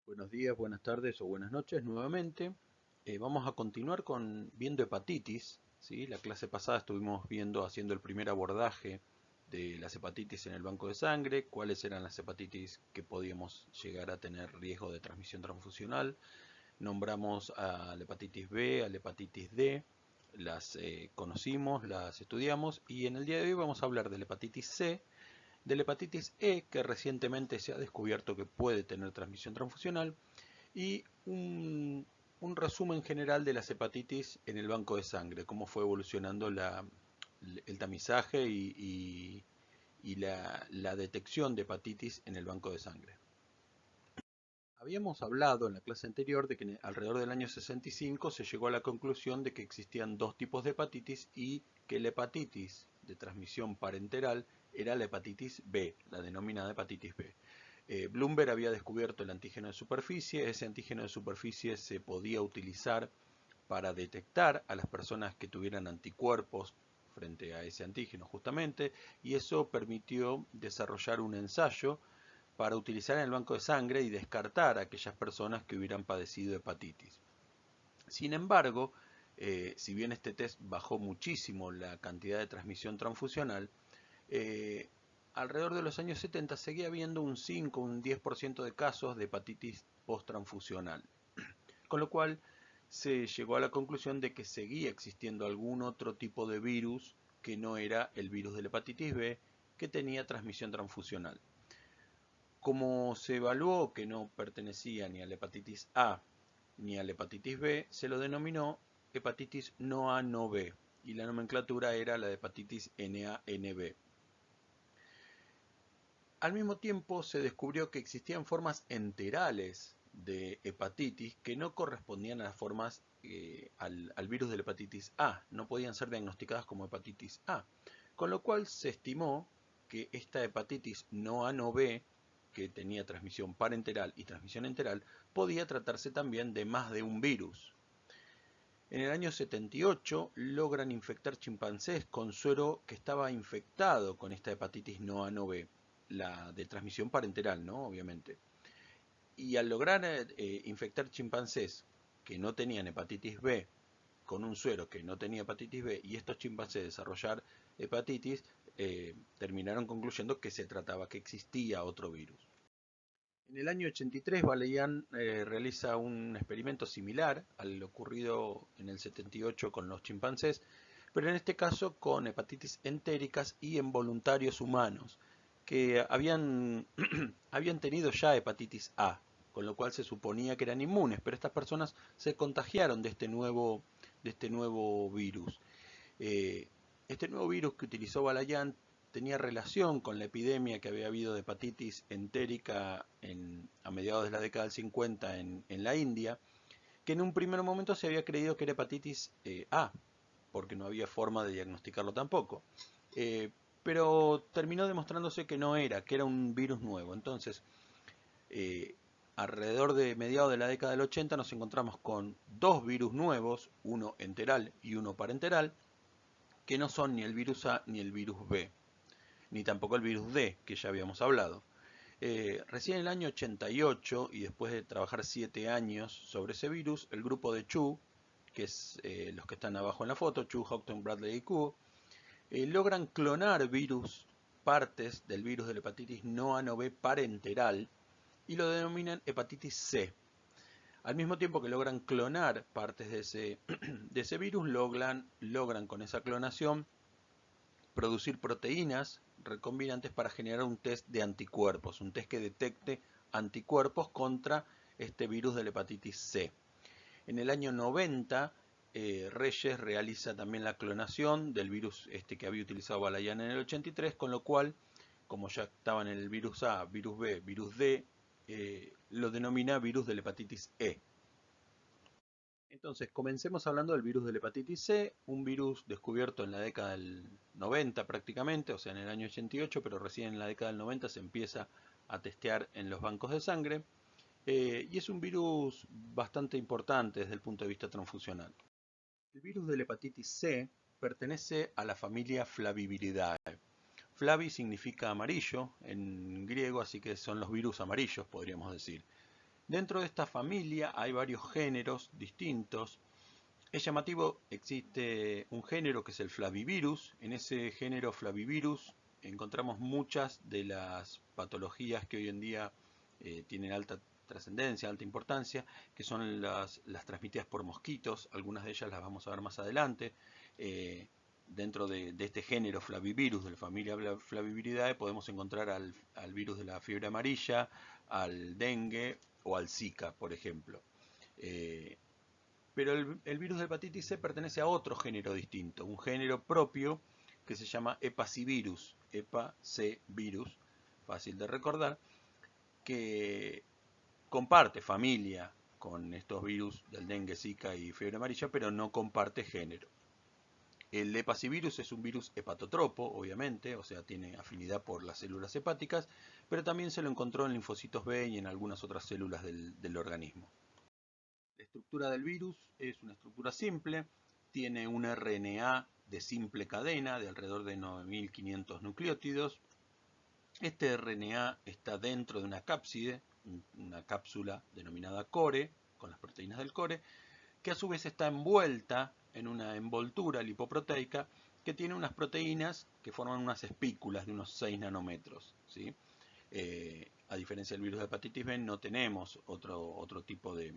Buenos días, buenas tardes o buenas noches nuevamente. Vamos a continuar viendo hepatitis, ¿sí? La clase pasada estuvimos haciendo el primer abordaje de las hepatitis en el banco de sangre, cuáles eran las hepatitis que podíamos llegar a tener riesgo de transmisión transfusional. Nombramos a la hepatitis B, a la hepatitis D, las conocimos, las estudiamos y en el día de hoy vamos a hablar de la hepatitis C, de la hepatitis E, que recientemente se ha descubierto que puede tener transmisión transfusional, y un resumen general de las hepatitis en el banco de sangre, cómo fue evolucionando el tamizaje y la detección de hepatitis en el banco de sangre. Habíamos hablado en la clase anterior de que alrededor del año 65 se llegó a la conclusión de que existían dos tipos de hepatitis y que la hepatitis de transmisión parenteral era la hepatitis B, la denominada hepatitis B. Bloomberg había descubierto el antígeno de superficie. Ese antígeno de superficie se podía utilizar para detectar a las personas que tuvieran anticuerpos frente a ese antígeno justamente, y eso permitió desarrollar un ensayo para utilizar en el banco de sangre y descartar a aquellas personas que hubieran padecido hepatitis. Sin embargo, si bien este test bajó muchísimo la cantidad de transmisión transfusional, eh, alrededor de los años 70 seguía habiendo un 5, un 10% de casos de hepatitis post-transfusional, con lo cual se llegó a la conclusión de que seguía existiendo algún otro tipo de virus que no era el virus de la hepatitis B, que tenía transmisión transfusional. Como se evaluó que no pertenecía ni a la hepatitis A ni a la hepatitis B, se lo denominó hepatitis no A no B, y la nomenclatura era la de hepatitis NA-NB. Al mismo tiempo se descubrió que existían formas enterales de hepatitis que no correspondían a las formas al virus de la hepatitis A, no podían ser diagnosticadas como hepatitis A, con lo cual se estimó que esta hepatitis no A no B, que tenía transmisión parenteral y transmisión enteral, podía tratarse también de más de un virus. En el año 78 logran infectar chimpancés con suero que estaba infectado con esta hepatitis no A no B, la de transmisión parenteral, ¿no? Obviamente. Y al lograr infectar chimpancés que no tenían hepatitis B con un suero que no tenía hepatitis B, y estos chimpancés desarrollar hepatitis, terminaron concluyendo que se trataba, que existía otro virus. En el año 83, Balayan realiza un experimento similar al ocurrido en el 78 con los chimpancés, pero en este caso con hepatitis entéricas y en voluntarios humanos que habían tenido ya hepatitis A, con lo cual se suponía que eran inmunes, pero estas personas se contagiaron de este nuevo virus. Eh, este nuevo virus que utilizó Balayan tenía relación con la epidemia que había habido de hepatitis entérica a mediados de la década del 50 en la India, que en un primer momento se había creído que era hepatitis A, porque no había forma de diagnosticarlo tampoco. Eh, pero terminó demostrándose que no era, que era un virus nuevo. Entonces, eh, alrededor de mediados de la década del 80 nos encontramos con dos virus nuevos, uno enteral y uno parenteral, que no son ni el virus A ni el virus B, ni tampoco el virus D, que ya habíamos hablado. Recién en el año 88, y después de trabajar 7 años sobre ese virus, el grupo de Chu, que es los que están abajo en la foto, Chu, Houghton, Bradley y Kuo, logran clonar partes del virus de la hepatitis no A no B parenteral, y lo denominan hepatitis C. Al mismo tiempo que logran clonar partes de ese virus, logran con esa clonación producir proteínas recombinantes para generar un test de anticuerpos, un test que detecte anticuerpos contra este virus de la hepatitis C. En el año 90, Reyes realiza también la clonación del virus que había utilizado Balayan en el 83, con lo cual, como ya estaban en el virus A, virus B, virus D, lo denomina virus de la hepatitis E. Entonces, comencemos hablando del virus de la hepatitis C, un virus descubierto en la década del 90 prácticamente, o sea, en el año 88, pero recién en la década del 90 se empieza a testear en los bancos de sangre, y es un virus bastante importante desde el punto de vista transfusional. El virus de la hepatitis C pertenece a la familia Flaviviridae. Flavi significa amarillo en griego, así que son los virus amarillos, podríamos decir. Dentro de esta familia hay varios géneros distintos. Es llamativo, existe un género que es el Flavivirus. En ese género Flavivirus encontramos muchas de las patologías que hoy en día tienen alta trascendencia, alta importancia, que son las transmitidas por mosquitos. Algunas de ellas las vamos a ver más adelante. Dentro de este género Flavivirus, de la familia Flaviviridae, podemos encontrar al virus de la fiebre amarilla, al dengue o al Zika, por ejemplo. Pero el virus de hepatitis C pertenece a otro género distinto, un género propio que se llama Hepacivirus, Hepa C virus, fácil de recordar, que comparte familia con estos virus del dengue, Zika y fiebre amarilla, pero no comparte género. El hepacivirus es un virus hepatotropo, obviamente, o sea, tiene afinidad por las células hepáticas, pero también se lo encontró en linfocitos B y en algunas otras células del organismo. La estructura del virus es una estructura simple, tiene un RNA de simple cadena de alrededor de 9500 nucleótidos. Este RNA está dentro de una cápside, una cápsula denominada core, con las proteínas del core, que a su vez está envuelta en una envoltura lipoproteica que tiene unas proteínas que forman unas espículas de unos 6 nanómetros, ¿sí? A diferencia del virus de hepatitis B, no tenemos otro tipo de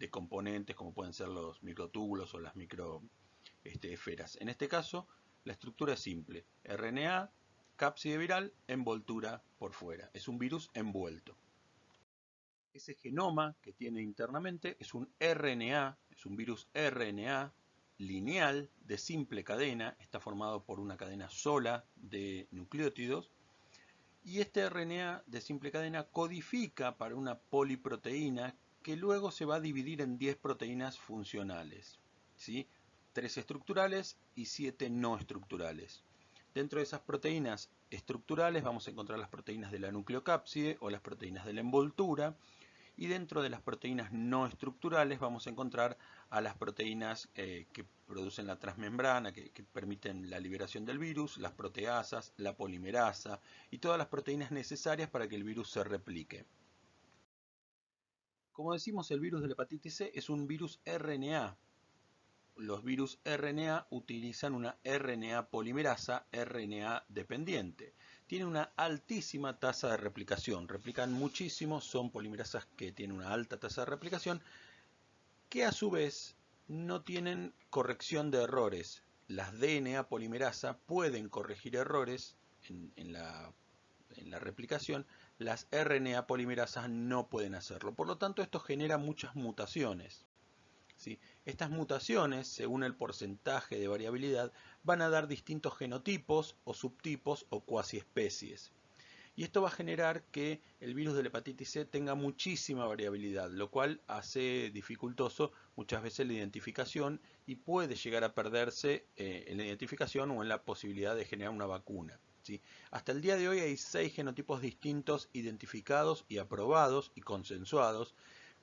componentes como pueden ser los microtúbulos o las microesferas. En este caso, la estructura es simple: RNA, cápside viral, envoltura por fuera. Es un virus envuelto. Ese genoma que tiene internamente es un RNA, es un virus RNA lineal de simple cadena, está formado por una cadena sola de nucleótidos, y este RNA de simple cadena codifica para una poliproteína que luego se va a dividir en 10 proteínas funcionales, ¿sí? 3 estructurales y 7 no estructurales. Dentro de esas proteínas estructurales vamos a encontrar las proteínas de la nucleocápside o las proteínas de la envoltura, y dentro de las proteínas no estructurales vamos a encontrar a las proteínas que producen la transmembrana, que permiten la liberación del virus, las proteasas, la polimerasa y todas las proteínas necesarias para que el virus se replique. Como decimos, el virus de la hepatitis C es un virus RNA. Los virus RNA utilizan una RNA polimerasa, RNA dependiente. Tienen una altísima tasa de replicación, replican muchísimo, son polimerasas que tienen una alta tasa de replicación, que a su vez no tienen corrección de errores. Las DNA polimerasa pueden corregir errores en la replicación, las RNA polimerasas no pueden hacerlo. Por lo tanto, esto genera muchas mutaciones. ¿Sí? Estas mutaciones, según el porcentaje de variabilidad, van a dar distintos genotipos o subtipos o cuasiespecies. Y esto va a generar que el virus de la hepatitis C tenga muchísima variabilidad, lo cual hace dificultoso muchas veces la identificación y puede llegar a perderse en la identificación o en la posibilidad de generar una vacuna, ¿sí? Hasta el día de hoy hay 6 genotipos distintos identificados y aprobados y consensuados,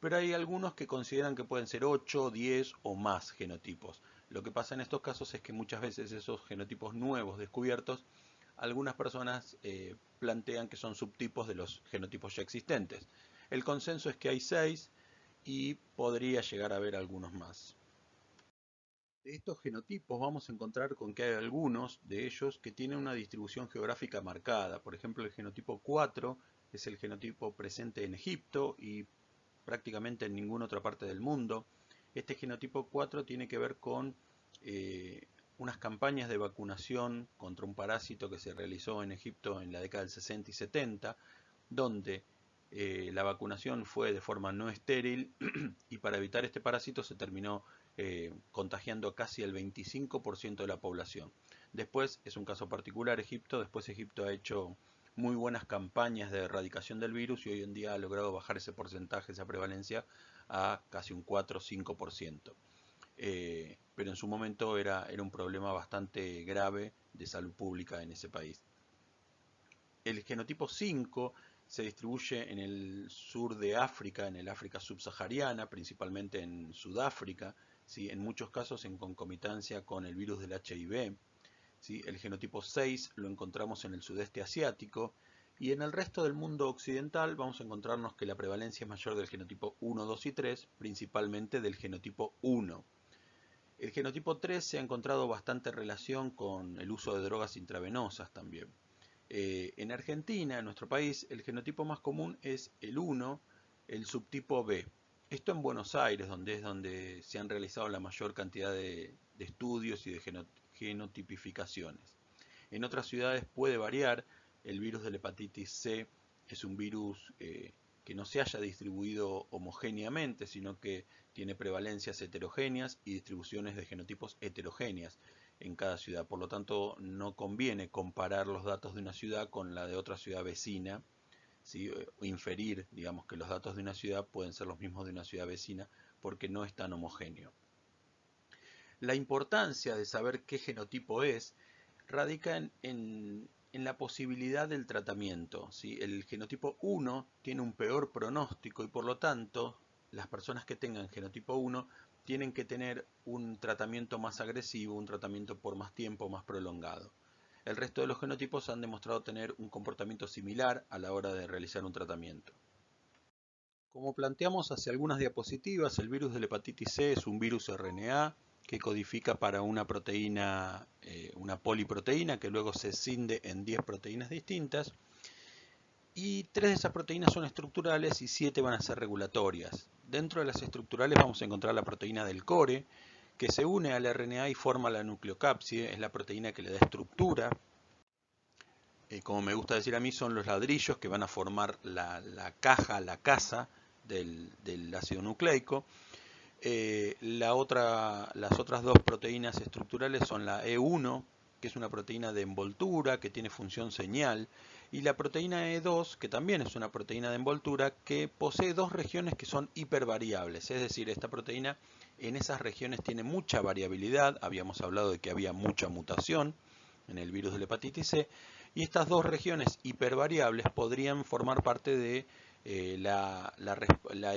pero hay algunos que consideran que pueden ser 8, 10 o más genotipos. Lo que pasa en estos casos es que muchas veces esos genotipos nuevos descubiertos, algunas personas plantean que son subtipos de los genotipos ya existentes. El consenso es que hay 6 y podría llegar a haber algunos más. De estos genotipos vamos a encontrar con que hay algunos de ellos que tienen una distribución geográfica marcada. Por ejemplo, el genotipo 4 es el genotipo presente en Egipto y prácticamente en ninguna otra parte del mundo. Este genotipo 4 tiene que ver con unas campañas de vacunación contra un parásito que se realizó en Egipto en la década del 60 y 70, donde la vacunación fue de forma no estéril y para evitar este parásito se terminó contagiando casi el 25% de la población. Después, es un caso particular Egipto, después Egipto ha hecho muy buenas campañas de erradicación del virus y hoy en día ha logrado bajar ese porcentaje, esa prevalencia, a casi un 4 o 5%. Pero en su momento era un problema bastante grave de salud pública en ese país. El genotipo 5 se distribuye en el sur de África, en el África subsahariana, principalmente en Sudáfrica, ¿sí? En muchos casos en concomitancia con el virus del HIV. ¿Sí? El genotipo 6 lo encontramos en el sudeste asiático Y en el resto del mundo occidental vamos a encontrarnos que la prevalencia es mayor del genotipo 1, 2 y 3, principalmente del genotipo 1. El genotipo 3 se ha encontrado bastante relación con el uso de drogas intravenosas también. En Argentina, en nuestro país, el genotipo más común es el 1, el subtipo B. Esto en Buenos Aires, donde se han realizado la mayor cantidad de estudios y de genotipificaciones. En otras ciudades puede variar. El virus de la hepatitis C es un virus que no se haya distribuido homogéneamente, sino que tiene prevalencias heterogéneas y distribuciones de genotipos heterogéneas en cada ciudad. Por lo tanto, no conviene comparar los datos de una ciudad con la de otra ciudad vecina, ¿sí? O inferir, digamos, que los datos de una ciudad pueden ser los mismos de una ciudad vecina porque no es tan homogéneo. La importancia de saber qué genotipo es radica en la posibilidad del tratamiento, ¿sí? El genotipo 1 tiene un peor pronóstico y por lo tanto las personas que tengan genotipo 1 tienen que tener un tratamiento más agresivo, un tratamiento por más tiempo, más prolongado. El resto de los genotipos han demostrado tener un comportamiento similar a la hora de realizar un tratamiento. Como planteamos hace algunas diapositivas, el virus de la hepatitis C es un virus RNA que codifica para una proteína, una poliproteína que luego se escinde en 10 proteínas distintas. Y 3 de esas proteínas son estructurales y 7 van a ser regulatorias. Dentro de las estructurales vamos a encontrar la proteína del core, que se une al RNA y forma la nucleocápside, es la proteína que le da estructura. Como me gusta decir a mí, son los ladrillos que van a formar la caja, la casa del ácido nucleico. Las otras dos proteínas estructurales son la E1, que es una proteína de envoltura, que tiene función señal, y la proteína E2, que también es una proteína de envoltura, que posee dos regiones que son hipervariables. Es decir, esta proteína en esas regiones tiene mucha variabilidad. Habíamos hablado de que había mucha mutación en el virus de la hepatitis C, y estas dos regiones hipervariables podrían formar parte de la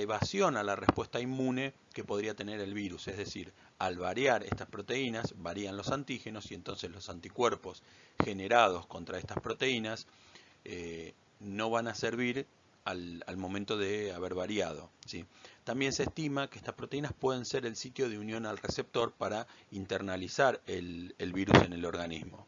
evasión a la respuesta inmune que podría tener el virus. Es decir, al variar estas proteínas, varían los antígenos y entonces los anticuerpos generados contra estas proteínas no van a servir al momento de haber variado, ¿sí? También se estima que estas proteínas pueden ser el sitio de unión al receptor para internalizar el virus en el organismo.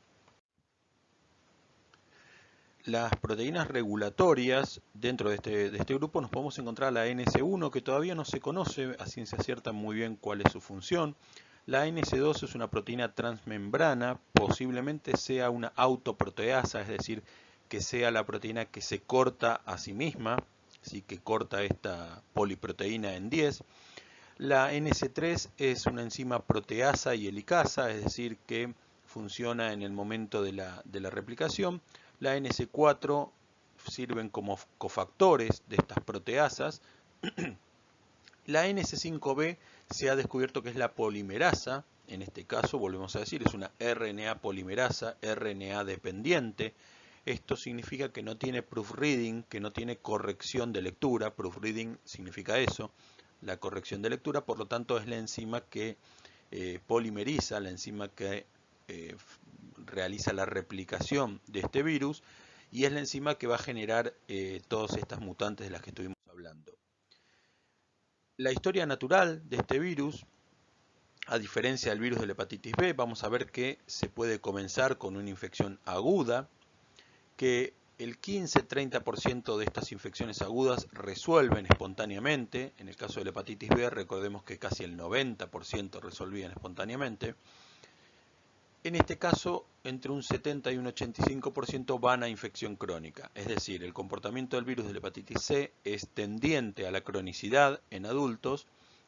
Las proteínas regulatorias, dentro de este grupo nos podemos encontrar la NS1, que todavía no se conoce a ciencia cierta muy bien cuál es su función. La NS2 es una proteína transmembrana, posiblemente sea una autoproteasa, es decir, que sea la proteína que se corta a sí misma, ¿sí? Que corta esta poliproteína en 10. La NS3 es una enzima proteasa y helicasa, es decir, que funciona en el momento de la replicación. La NS4 sirven como cofactores de estas proteasas. La NS5B se ha descubierto que es la polimerasa. En este caso, volvemos a decir, es una RNA polimerasa, RNA dependiente. Esto significa que no tiene proofreading, que no tiene corrección de lectura. Proofreading significa eso, la corrección de lectura. Por lo tanto, es la enzima que polimeriza, la enzima que realiza la replicación de este virus, y es la enzima que va a generar todas estas mutantes de las que estuvimos hablando. La historia natural de este virus, a diferencia del virus de la hepatitis B, vamos a ver que se puede comenzar con una infección aguda, que el 15-30% de estas infecciones agudas resuelven espontáneamente. En el caso de la hepatitis B, recordemos que casi el 90% resolvían espontáneamente. En este caso, entre un 70 y un 85% van a infección crónica. Es decir, el comportamiento del virus de la hepatitis C es tendiente a la cronicidad en adultos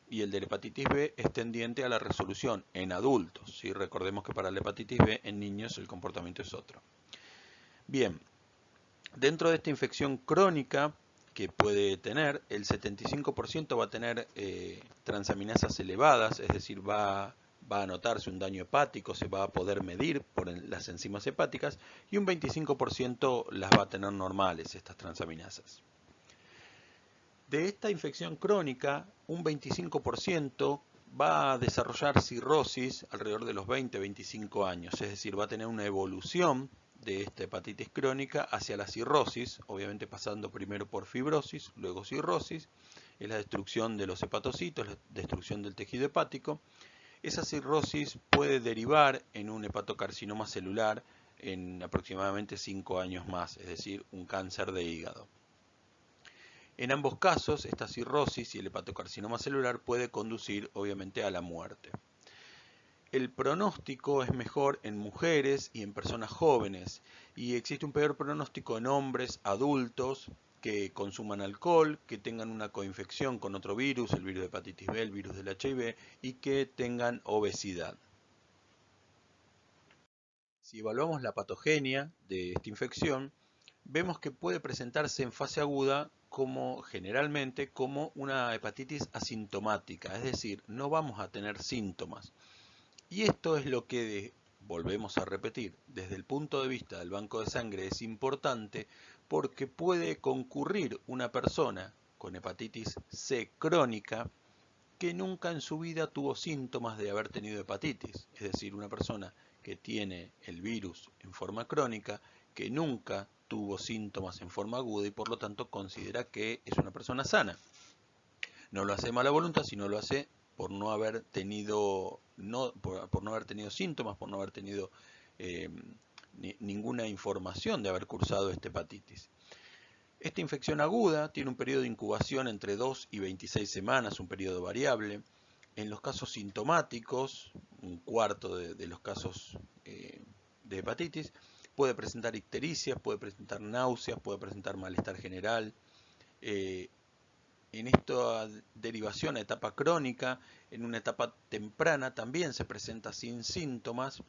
y el de la hepatitis B es tendiente a la resolución en adultos. ¿Sí? Recordemos que para la hepatitis B en niños el comportamiento es otro. Bien, dentro de esta infección crónica que puede tener, el 75% va a tener transaminasas elevadas, es decir, va a notarse un daño hepático, se va a poder medir por las enzimas hepáticas, y un 25% las va a tener normales, estas transaminasas. De esta infección crónica, un 25% va a desarrollar cirrosis alrededor de los 20-25 años, es decir, va a tener una evolución de esta hepatitis crónica hacia la cirrosis, obviamente pasando primero por fibrosis, luego cirrosis, es la destrucción de los hepatocitos, la destrucción del tejido hepático. Esa cirrosis puede derivar en un hepatocarcinoma celular en aproximadamente 5 años más, es decir, un cáncer de hígado. En ambos casos, esta cirrosis y el hepatocarcinoma celular puede conducir obviamente a la muerte. El pronóstico es mejor en mujeres y en personas jóvenes, y existe un peor pronóstico en hombres adultos que consuman alcohol, que tengan una coinfección con otro virus, el virus de hepatitis B, el virus del HIV, y que tengan obesidad. Si evaluamos la patogenia de esta infección, vemos que puede presentarse en fase aguda generalmente como una hepatitis asintomática, es decir, no vamos a tener síntomas. Y esto es lo que, volvemos a repetir, desde el punto de vista del banco de sangre es importante porque puede concurrir una persona con hepatitis C crónica que nunca en su vida tuvo síntomas de haber tenido hepatitis, es decir, una persona que tiene el virus en forma crónica, que nunca tuvo síntomas en forma aguda y por lo tanto considera que es una persona sana. No lo hace de mala voluntad, sino lo hace por no haber tenido, por no haber tenido síntomas, por no haber tenido ninguna información de haber cursado esta hepatitis. Esta infección aguda tiene un periodo de incubación entre 2 y 26 semanas, un periodo variable. En los casos sintomáticos, un cuarto de los casos de hepatitis, puede presentar ictericia, puede presentar náuseas, puede presentar malestar general. En esta derivación a etapa crónica, en una etapa temprana también se presenta sin síntomas.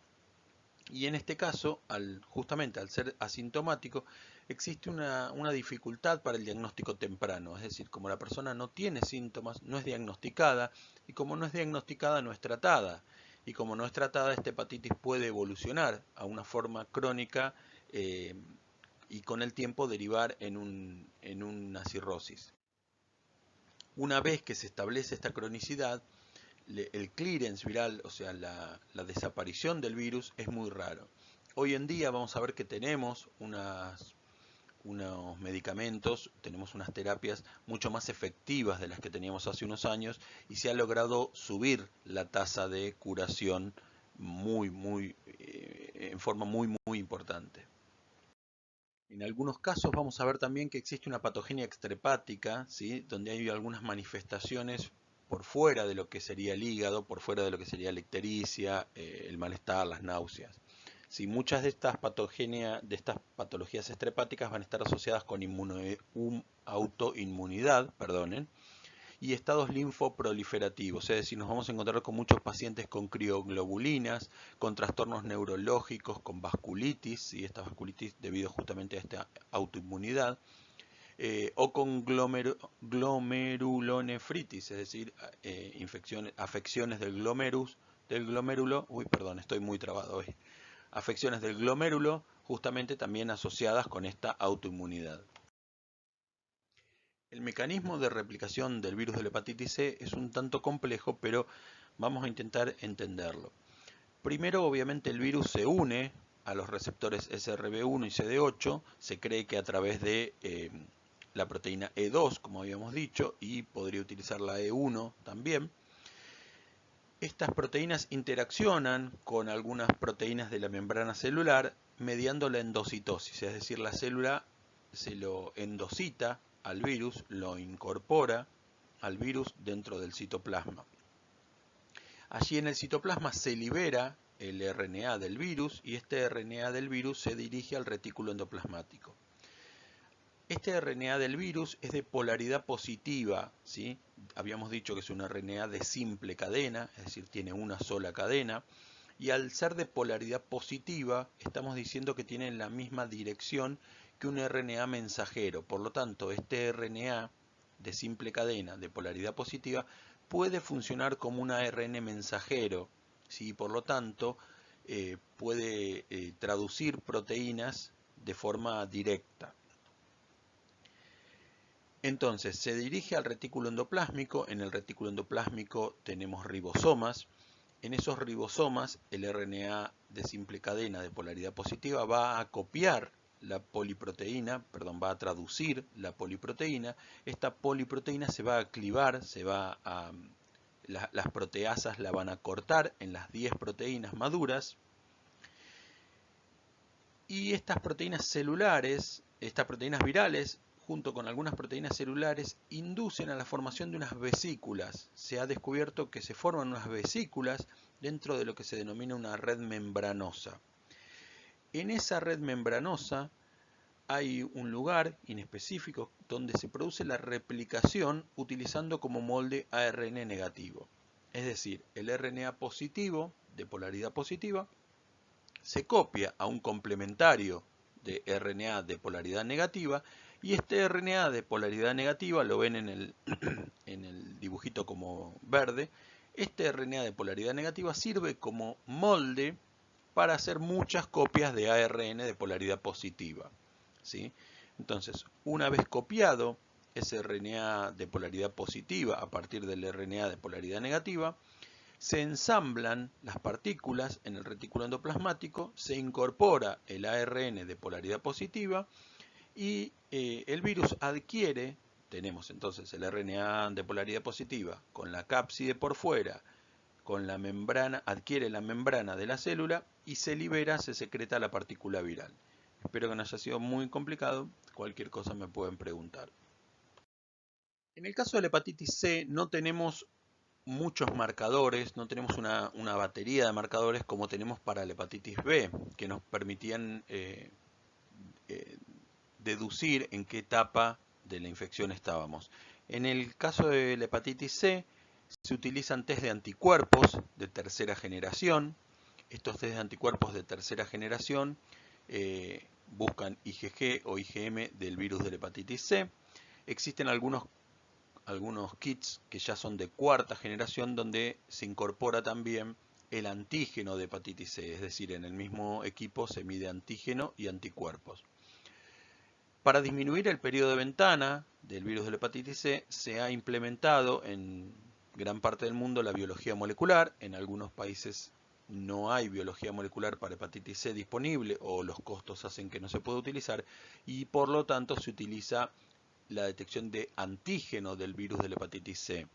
Y en este caso, justamente al ser asintomático, existe una dificultad para el diagnóstico temprano. Es decir, como la persona no tiene síntomas, no es diagnosticada, y como no es diagnosticada, no es tratada. Y como no es tratada, esta hepatitis puede evolucionar a una forma crónica y con el tiempo derivar en una cirrosis. Una vez que se establece esta cronicidad, el clearance viral, o sea, la desaparición del virus es muy raro. Hoy en día vamos a ver que tenemos unos medicamentos, tenemos unas terapias mucho más efectivas de las que teníamos hace unos años y se ha logrado subir la tasa de curación en forma muy importante. En algunos casos vamos a ver también que existe una patogenia extrahepática, ¿sí? Donde hay algunas manifestaciones por fuera de lo que sería el hígado, por fuera de lo que sería la ictericia, el malestar, las náuseas. Sí, muchas de estas patologías extrahepáticas van a estar asociadas con autoinmunidad, y estados linfoproliferativos, es decir, nos vamos a encontrar con muchos pacientes con crioglobulinas, con trastornos neurológicos, con vasculitis, y esta vasculitis debido justamente a esta autoinmunidad, o con glomerulonefritis, es decir, afecciones del glomérulo, estoy muy trabado hoy, afecciones del glomérulo, justamente también asociadas con esta autoinmunidad. El mecanismo de replicación del virus de la hepatitis C es un tanto complejo, pero vamos a intentar entenderlo. Primero, obviamente, el virus se une a los receptores SRB1 y CD8, se cree que a través de la proteína E2, como habíamos dicho, y podría utilizar la E1 también. Estas proteínas interaccionan con algunas proteínas de la membrana celular mediando la endocitosis, es decir, la célula se lo endocita al virus, lo incorpora al virus dentro del citoplasma. Allí en el citoplasma se libera el RNA del virus y este RNA del virus se dirige al retículo endoplasmático. Este RNA del virus es de polaridad positiva, ¿sí? Habíamos dicho que es un RNA de simple cadena, es decir, tiene una sola cadena, y al ser de polaridad positiva, estamos diciendo que tiene la misma dirección que un RNA mensajero. Por lo tanto, este RNA de simple cadena, de polaridad positiva, puede funcionar como un ARN mensajero, ¿sí? Por lo tanto, puede traducir proteínas de forma directa. Entonces, se dirige al retículo endoplásmico. En el retículo endoplásmico tenemos ribosomas. en esos ribosomas el RNA de simple cadena de polaridad positiva va a copiar la poliproteína, perdón, va a traducir la poliproteína. Esta poliproteína se va a clivar, las proteasas la van a cortar en las 10 proteínas maduras, y estas proteínas celulares, estas proteínas virales, junto con algunas proteínas celulares, inducen a la formación de unas vesículas. Se ha descubierto que se forman unas vesículas dentro de lo que se denomina una red membranosa. En esa red membranosa hay un lugar inespecífico donde se produce la replicación utilizando como molde ARN negativo. Es decir, el RNA positivo, de polaridad positiva, se copia a un complementario de RNA de polaridad negativa, y este RNA de polaridad negativa, lo ven en el dibujito como verde, este RNA de polaridad negativa sirve como molde para hacer muchas copias de ARN de polaridad positiva, ¿sí? Entonces, una vez copiado ese RNA de polaridad positiva a partir del RNA de polaridad negativa, se ensamblan las partículas en el retículo endoplasmático, se incorpora el ARN de polaridad positiva y el virus adquiere, tenemos entonces el RNA de polaridad positiva con la cápside por fuera, con la membrana, adquiere la membrana de la célula y se libera, se secreta la partícula viral. Espero que no haya sido muy complicado, cualquier cosa me pueden preguntar. En el caso de la hepatitis C no tenemos muchos marcadores, no tenemos una batería de marcadores como tenemos para la hepatitis B, que nos permitían deducir en qué etapa de la infección estábamos. En el caso de la hepatitis C, se utilizan test de anticuerpos de tercera generación. Estos test de anticuerpos de tercera generación buscan IgG o IgM del virus de la hepatitis C. Existen algunos kits que ya son de cuarta generación donde se incorpora también el antígeno de hepatitis C, es decir, en el mismo equipo se mide antígeno y anticuerpos. Para disminuir el periodo de ventana del virus de la hepatitis C, se ha implementado en gran parte del mundo la biología molecular. En algunos países no hay biología molecular para hepatitis C disponible o los costos hacen que no se pueda utilizar, y por lo tanto se utiliza la detección de antígeno del virus de la hepatitis C,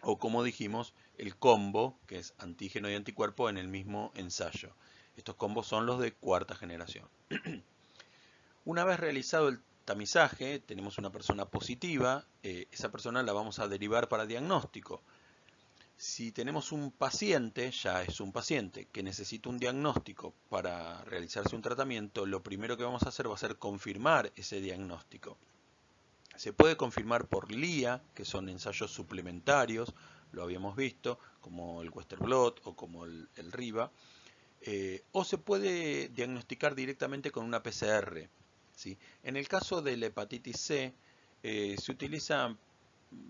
o como dijimos, el combo, que es antígeno y anticuerpo en el mismo ensayo. Estos combos son los de cuarta generación. Una vez realizado el tamizaje, tenemos una persona positiva, esa persona la vamos a derivar para diagnóstico. Si tenemos un paciente, ya es un paciente, que necesita un diagnóstico para realizarse un tratamiento, lo primero que vamos a hacer va a ser confirmar ese diagnóstico. Se puede confirmar por LIA, que son ensayos suplementarios, lo habíamos visto, como el Western blot o como el RIVA, o se puede diagnosticar directamente con una PCR, ¿sí? En el caso de la hepatitis C, se utilizan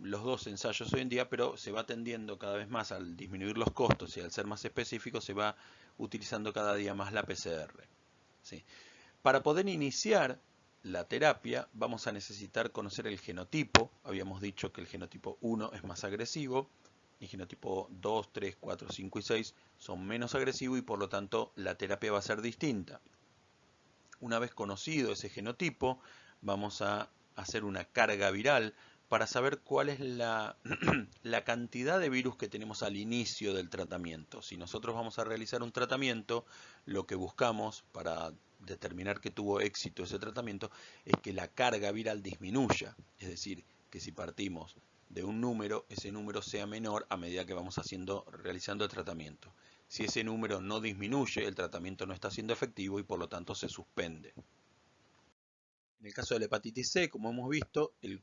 los dos ensayos hoy en día, pero se va tendiendo cada vez más, al disminuir los costos y al ser más específico, se va utilizando cada día más la PCR, ¿sí? Para poder iniciar la terapia vamos a necesitar conocer el genotipo. Habíamos dicho que el genotipo 1 es más agresivo, el genotipo 2, 3, 4, 5 y 6 son menos agresivos y por lo tanto la terapia va a ser distinta. Una vez conocido ese genotipo, vamos a hacer una carga viral para saber cuál es la cantidad de virus que tenemos al inicio del tratamiento. Si nosotros vamos a realizar un tratamiento, lo que buscamos para determinar que tuvo éxito ese tratamiento es que la carga viral disminuya, es decir, que si partimos de un número, ese número sea menor a medida que vamos realizando el tratamiento. Si ese número no disminuye, el tratamiento no está siendo efectivo y por lo tanto se suspende. En el caso de la hepatitis C, como hemos visto, el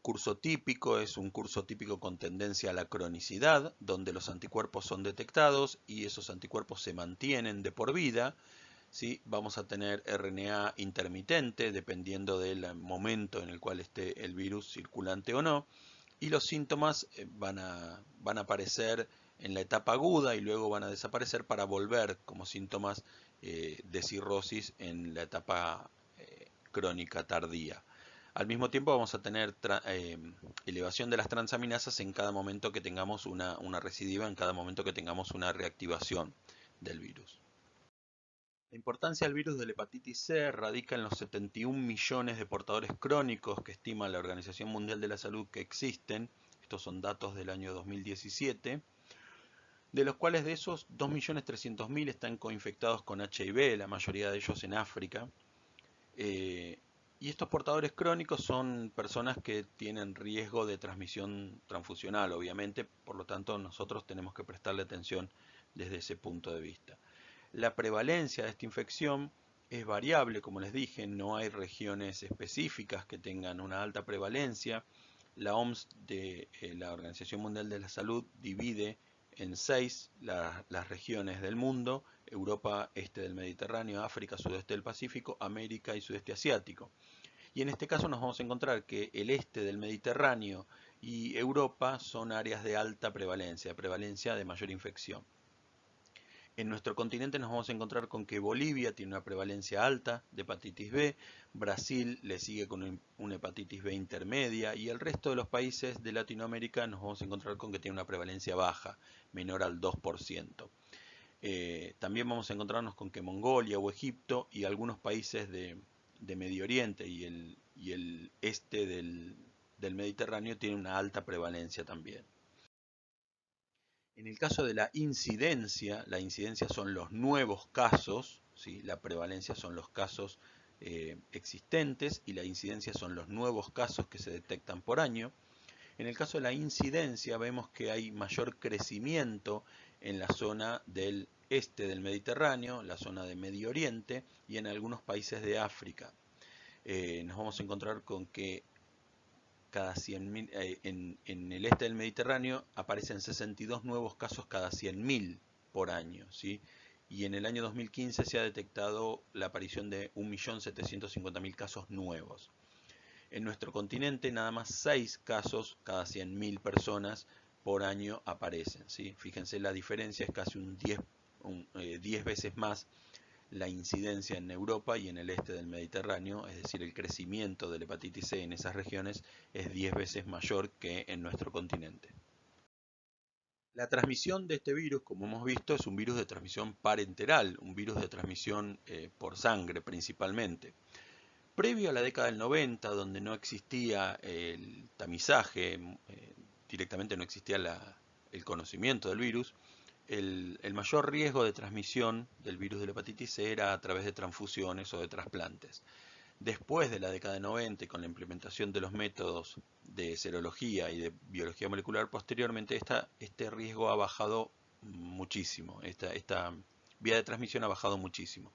curso típico es un curso típico con tendencia a la cronicidad, donde los anticuerpos son detectados y esos anticuerpos se mantienen de por vida, ¿sí? Vamos a tener RNA intermitente dependiendo del momento en el cual esté el virus circulante o no, y los síntomas van a aparecer en la etapa aguda y luego van a desaparecer para volver como síntomas de cirrosis en la etapa crónica tardía. Al mismo tiempo vamos a tener elevación de las transaminasas en cada momento que tengamos una recidiva, en cada momento que tengamos una reactivación del virus. La importancia del virus de la hepatitis C radica en los 71 millones de portadores crónicos que estima la Organización Mundial de la Salud que existen. Estos son datos del año 2017, de los cuales de esos 2.300.000 están coinfectados con HIV, la mayoría de ellos en África. Y estos portadores crónicos son personas que tienen riesgo de transmisión transfusional, obviamente, por lo tanto nosotros tenemos que prestarle atención desde ese punto de vista. La prevalencia de esta infección es variable, como les dije, no hay regiones específicas que tengan una alta prevalencia. La OMS, la Organización Mundial de la Salud, divide en 6 las regiones del mundo: Europa, este del Mediterráneo, África, sudeste del Pacífico, América y sudeste asiático. Y en este caso nos vamos a encontrar que el este del Mediterráneo y Europa son áreas de alta prevalencia de mayor infección. En nuestro continente nos vamos a encontrar con que Bolivia tiene una prevalencia alta de hepatitis B, Brasil le sigue con una hepatitis B intermedia y el resto de los países de Latinoamérica nos vamos a encontrar con que tiene una prevalencia baja, menor al 2%. También vamos a encontrarnos con que Mongolia o Egipto y algunos países de Medio Oriente y el este del Mediterráneo tienen una alta prevalencia también. En el caso de la incidencia son los nuevos casos, ¿sí? La prevalencia son los casos existentes y la incidencia son los nuevos casos que se detectan por año. En el caso de la incidencia vemos que hay mayor crecimiento en la zona del este del Mediterráneo, la zona de Medio Oriente y en algunos países de África. Nos vamos a encontrar con que cada 100.000, en el este del Mediterráneo aparecen 62 nuevos casos cada 100.000 por año, ¿sí? Y en el año 2015 se ha detectado la aparición de 1.750.000 casos nuevos. En nuestro continente nada más 6 casos cada 100.000 personas por año aparecen, ¿sí? Fíjense, la diferencia es casi 10 veces más la incidencia en Europa y en el este del Mediterráneo, es decir, el crecimiento de la hepatitis C en esas regiones es 10 veces mayor que en nuestro continente. La transmisión de este virus, como hemos visto, es un virus de transmisión parenteral, un virus de transmisión por sangre principalmente. Previo a la década del 90, donde no existía el tamizaje, directamente no existía el conocimiento del virus, el mayor riesgo de transmisión del virus de la hepatitis C era a través de transfusiones o de trasplantes. Después de la década de 90, con la implementación de los métodos de serología y de biología molecular, posteriormente este riesgo ha bajado muchísimo, esta vía de transmisión ha bajado muchísimo.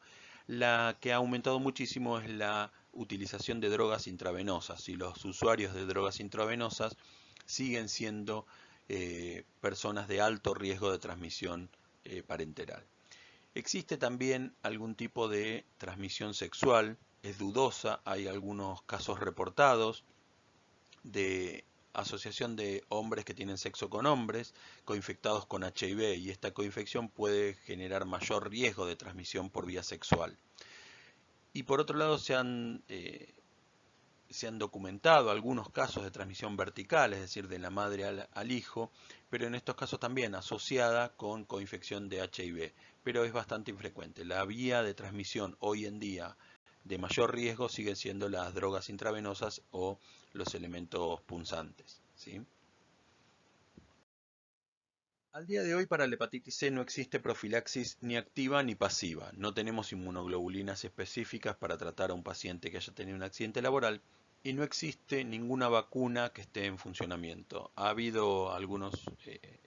La que ha aumentado muchísimo es la utilización de drogas intravenosas, y los usuarios de drogas intravenosas siguen siendo personas de alto riesgo de transmisión parenteral. Existe también algún tipo de transmisión sexual, es dudosa, hay algunos casos reportados de asociación de hombres que tienen sexo con hombres coinfectados con HIV, y esta coinfección puede generar mayor riesgo de transmisión por vía sexual. Y por otro lado se han documentado algunos casos de transmisión vertical, es decir, de la madre al hijo, pero en estos casos también asociada con coinfección de HIV, pero es bastante infrecuente. La vía de transmisión hoy en día de mayor riesgo siguen siendo las drogas intravenosas o los elementos punzantes, ¿sí? Al día de hoy para la hepatitis C no existe profilaxis ni activa ni pasiva. No tenemos inmunoglobulinas específicas para tratar a un paciente que haya tenido un accidente laboral y no existe ninguna vacuna que esté en funcionamiento.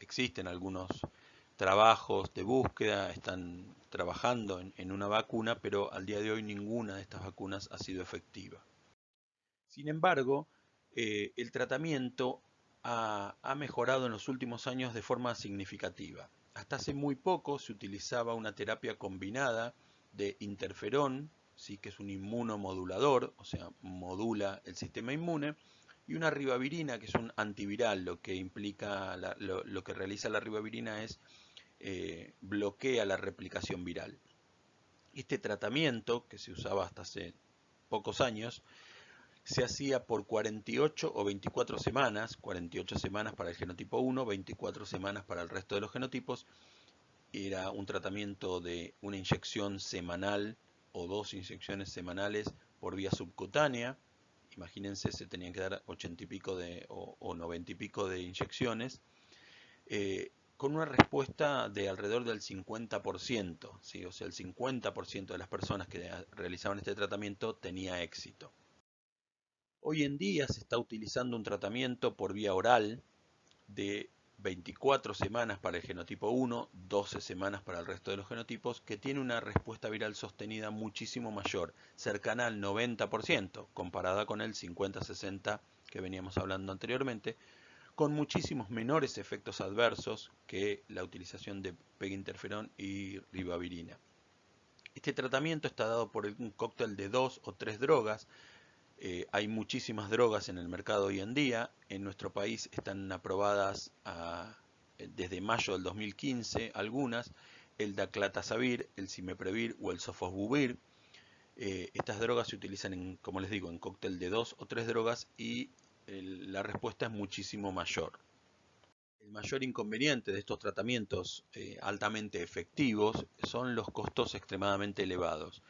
Existen algunos trabajos de búsqueda, están trabajando en una vacuna, pero al día de hoy ninguna de estas vacunas ha sido efectiva. Sin embargo, el tratamiento ha mejorado en los últimos años de forma significativa. Hasta hace muy poco se utilizaba una terapia combinada de interferón, ¿sí? Que es un inmunomodulador, o sea, modula el sistema inmune, y una ribavirina, que es un antiviral. Lo que implica, lo que realiza la ribavirina es bloquea la replicación viral. Este tratamiento, que se usaba hasta hace pocos años, Se hacía por 48 o 24 semanas, 48 semanas para el genotipo 1, 24 semanas para el resto de los genotipos. Era un tratamiento de una inyección semanal o 2 inyecciones semanales por vía subcutánea. Imagínense, se tenían que dar 80 y pico o 90 y pico de inyecciones, con una respuesta de alrededor del 50%, ¿sí? O sea, el 50% de las personas que realizaban este tratamiento tenía éxito. Hoy en día se está utilizando un tratamiento por vía oral de 24 semanas para el genotipo 1, 12 semanas para el resto de los genotipos, que tiene una respuesta viral sostenida muchísimo mayor, cercana al 90%, comparada con el 50-60 que veníamos hablando anteriormente, con muchísimos menores efectos adversos que la utilización de peginterferón y ribavirina. Este tratamiento está dado por un cóctel de 2 o 3 drogas. Hay muchísimas drogas en el mercado hoy en día. En nuestro país están aprobadas desde mayo del 2015 algunas, el daclatasavir, el cimeprevir o el sofosbuvir. Estas drogas se utilizan, como les digo, en cóctel de 2 o 3 drogas y la respuesta es muchísimo mayor. El mayor inconveniente de estos tratamientos altamente efectivos son los costos extremadamente elevados.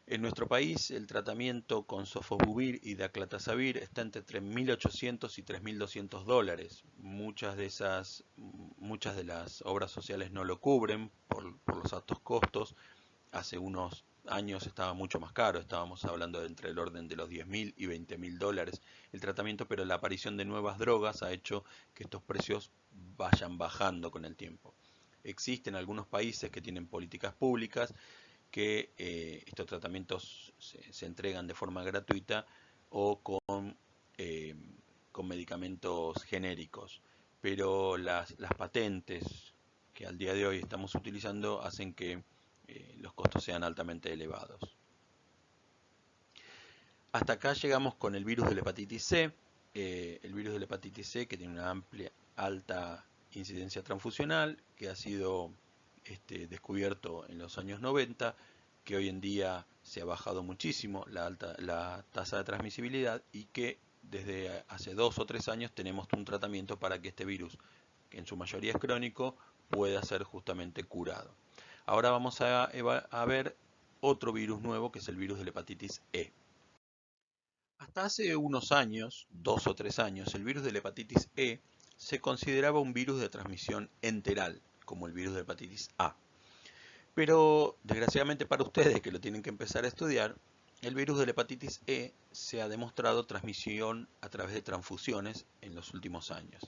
En nuestro país el tratamiento con sofosbuvir y daclatasavir está entre $3.800 y $3.200. Muchas de las obras sociales no lo cubren por los altos costos. Hace unos años estaba mucho más caro, estábamos hablando de entre el orden de los $10.000 y $20.000 el tratamiento, pero la aparición de nuevas drogas ha hecho que estos precios vayan bajando con el tiempo. Existen algunos países que tienen políticas públicas que estos tratamientos se entregan de forma gratuita o eh, con medicamentos genéricos, pero las patentes que al día de hoy estamos utilizando hacen que los costos sean altamente elevados. Hasta acá llegamos con el virus de la hepatitis C. El virus de la hepatitis C, que tiene una alta incidencia transfusional, que ha sido descubierto en los años 90, que hoy en día se ha bajado muchísimo la tasa de transmisibilidad y que desde hace 2 o 3 años tenemos un tratamiento para que este virus, que en su mayoría es crónico, pueda ser justamente curado. Ahora vamos a ver otro virus nuevo, que es el virus de la hepatitis E. Hasta hace unos años, 2 o 3 años, el virus de la hepatitis E se consideraba un virus de transmisión enteral, como el virus de hepatitis A. Pero, desgraciadamente para ustedes que lo tienen que empezar a estudiar, el virus de la hepatitis E se ha demostrado transmisión a través de transfusiones en los últimos años.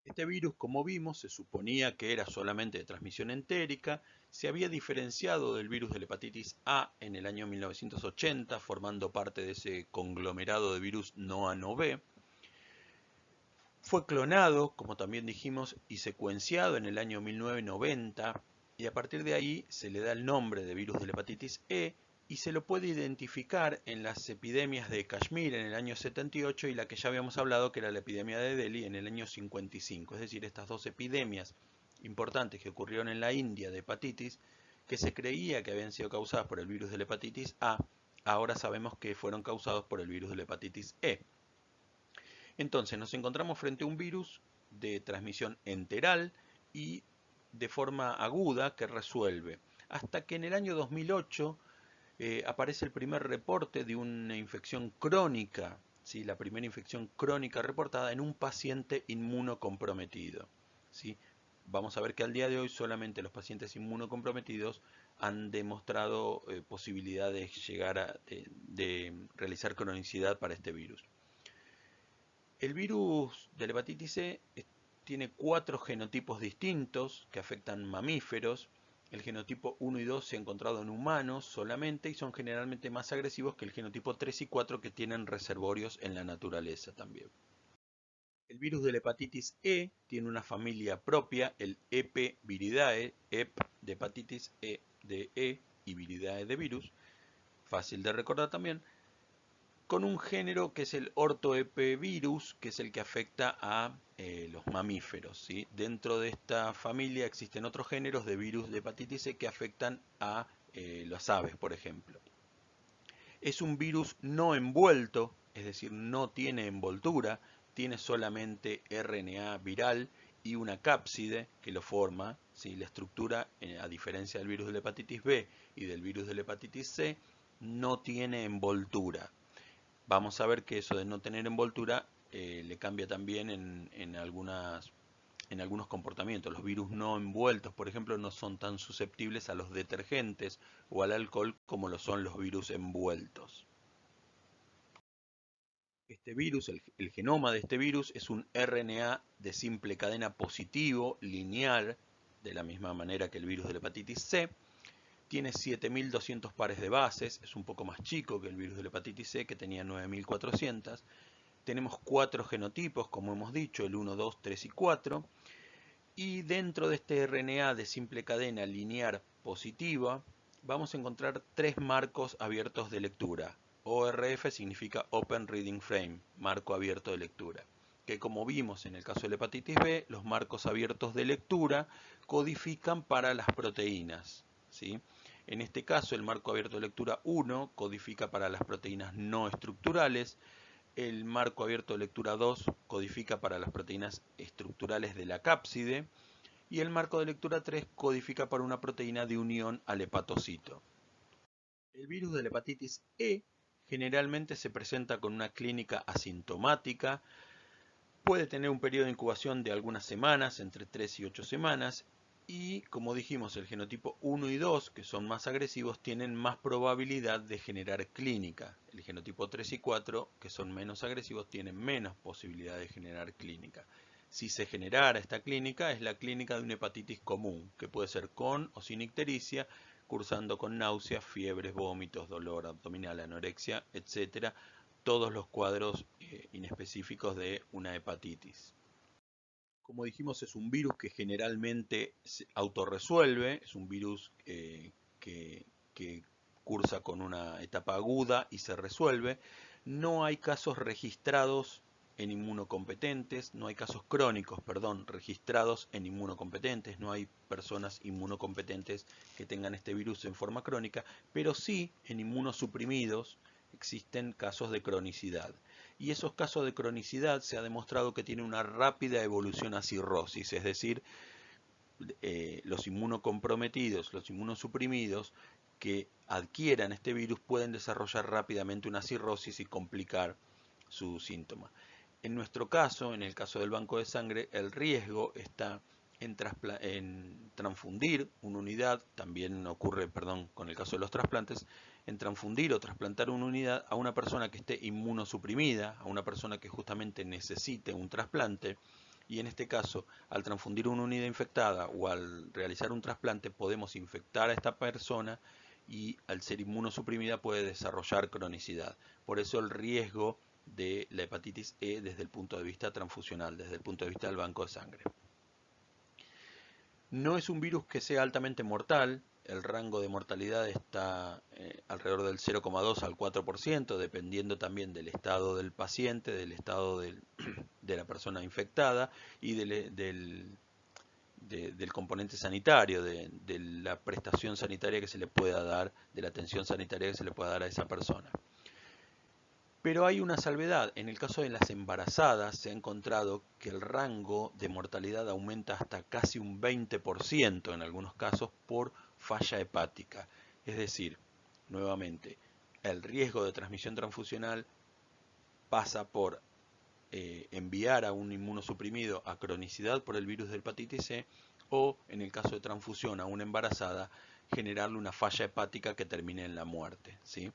Este virus, como vimos, se suponía que era solamente de transmisión entérica, se había diferenciado del virus de la hepatitis A en el año 1980, formando parte de ese conglomerado de virus no A no B. Fue clonado, como también dijimos, y secuenciado en el año 1990, y a partir de ahí se le da el nombre de virus de la hepatitis E, y se lo puede identificar en las epidemias de Kashmir en el año 78 y la que ya habíamos hablado, que era la epidemia de Delhi en el año 55. Es decir, estas dos epidemias importantes que ocurrieron en la India de hepatitis, que se creía que habían sido causadas por el virus de la hepatitis A, ahora sabemos que fueron causados por el virus de la hepatitis E. Entonces nos encontramos frente a un virus de transmisión enteral y de forma aguda que resuelve. Hasta que en el año 2008 aparece el primer reporte de una infección crónica, ¿sí? La primera infección crónica reportada en un paciente inmunocomprometido, ¿sí? Vamos a ver que al día de hoy solamente los pacientes inmunocomprometidos han demostrado posibilidad de llegar de realizar cronicidad para este virus. El virus de la hepatitis C tiene 4 genotipos distintos que afectan mamíferos. El genotipo 1 y 2 se ha encontrado en humanos solamente y son generalmente más agresivos que el genotipo 3 y 4, que tienen reservorios en la naturaleza también. El virus de la hepatitis E tiene una familia propia, el EP-Viridae, EP de hepatitis, E de E y Viridae de virus, fácil de recordar también, con un género que es el ortoepevirus, que es el que afecta a los mamíferos, ¿sí? Dentro de esta familia existen otros géneros de virus de hepatitis C que afectan a las aves, por ejemplo. Es un virus no envuelto, es decir, no tiene envoltura, tiene solamente RNA viral y una cápside que lo forma. ¿Sí? La estructura, a diferencia del virus de la hepatitis B y del virus de la hepatitis C, no tiene envoltura. Vamos a ver que eso de no tener envoltura le cambia también en algunos comportamientos. Los virus no envueltos, por ejemplo, no son tan susceptibles a los detergentes o al alcohol como lo son los virus envueltos. Este virus, el genoma de este virus es un RNA de simple cadena positivo, lineal, de la misma manera que el virus de la hepatitis C. Tiene 7.200 pares de bases, es un poco más chico que el virus de la hepatitis C, que tenía 9.400. Tenemos 4 genotipos, como hemos dicho, el 1, 2, 3 y 4. Y dentro de este RNA de simple cadena lineal positiva, vamos a encontrar 3 marcos abiertos de lectura. ORF significa Open Reading Frame, marco abierto de lectura. Que como vimos en el caso de la hepatitis B, los marcos abiertos de lectura codifican para las proteínas, ¿sí? En este caso, el marco abierto de lectura 1 codifica para las proteínas no estructurales. El marco abierto de lectura 2 codifica para las proteínas estructurales de la cápside. Y el marco de lectura 3 codifica para una proteína de unión al hepatocito. El virus de la hepatitis E generalmente se presenta con una clínica asintomática. Puede tener un periodo de incubación de algunas semanas, entre 3 y 8 semanas. Y como dijimos, el genotipo 1 y 2, que son más agresivos, tienen más probabilidad de generar clínica. El genotipo 3 y 4, que son menos agresivos, tienen menos posibilidad de generar clínica. Si se generara esta clínica, es la clínica de una hepatitis común, que puede ser con o sin ictericia, cursando con náuseas, fiebres, vómitos, dolor abdominal, anorexia, etc. Todos los cuadros inespecíficos de una hepatitis. Como dijimos, es un virus que generalmente se autorresuelve, es un virus que cursa con una etapa aguda y se resuelve. No hay casos registrados en inmunocompetentes, no hay casos crónicos, perdón, registrados en inmunocompetentes, no hay personas inmunocompetentes que tengan este virus en forma crónica, pero sí en inmunosuprimidos existen casos de cronicidad. Y esos casos de cronicidad se ha demostrado que tienen una rápida evolución a cirrosis, es decir, los inmunocomprometidos, los inmunosuprimidos que adquieran este virus pueden desarrollar rápidamente una cirrosis y complicar su síntoma. En nuestro caso, en el caso del banco de sangre, el riesgo está en transfundir una unidad, también ocurre, perdón, con el caso de los trasplantes, en transfundir o trasplantar una unidad a una persona que esté inmunosuprimida, a una persona que justamente necesite un trasplante. Y en este caso, al transfundir una unidad infectada o al realizar un trasplante, podemos infectar a esta persona y al ser inmunosuprimida puede desarrollar cronicidad. Por eso el riesgo de la hepatitis E desde el punto de vista transfusional, desde el punto de vista del banco de sangre. No es un virus que sea altamente mortal, el rango de mortalidad está alrededor del 0,2 al 4%, dependiendo también del estado del paciente, del estado de la persona infectada y del componente sanitario, de la prestación sanitaria que se le pueda dar, de la atención sanitaria que se le pueda dar a esa persona. Pero hay una salvedad. En el caso de las embarazadas se ha encontrado que el rango de mortalidad aumenta hasta casi un 20% en algunos casos por falla hepática. Es decir, nuevamente, el riesgo de transmisión transfusional pasa por enviar a un inmunosuprimido a cronicidad por el virus de hepatitis C o, en el caso de transfusión a una embarazada, generarle una falla hepática que termine en la muerte, ¿sí?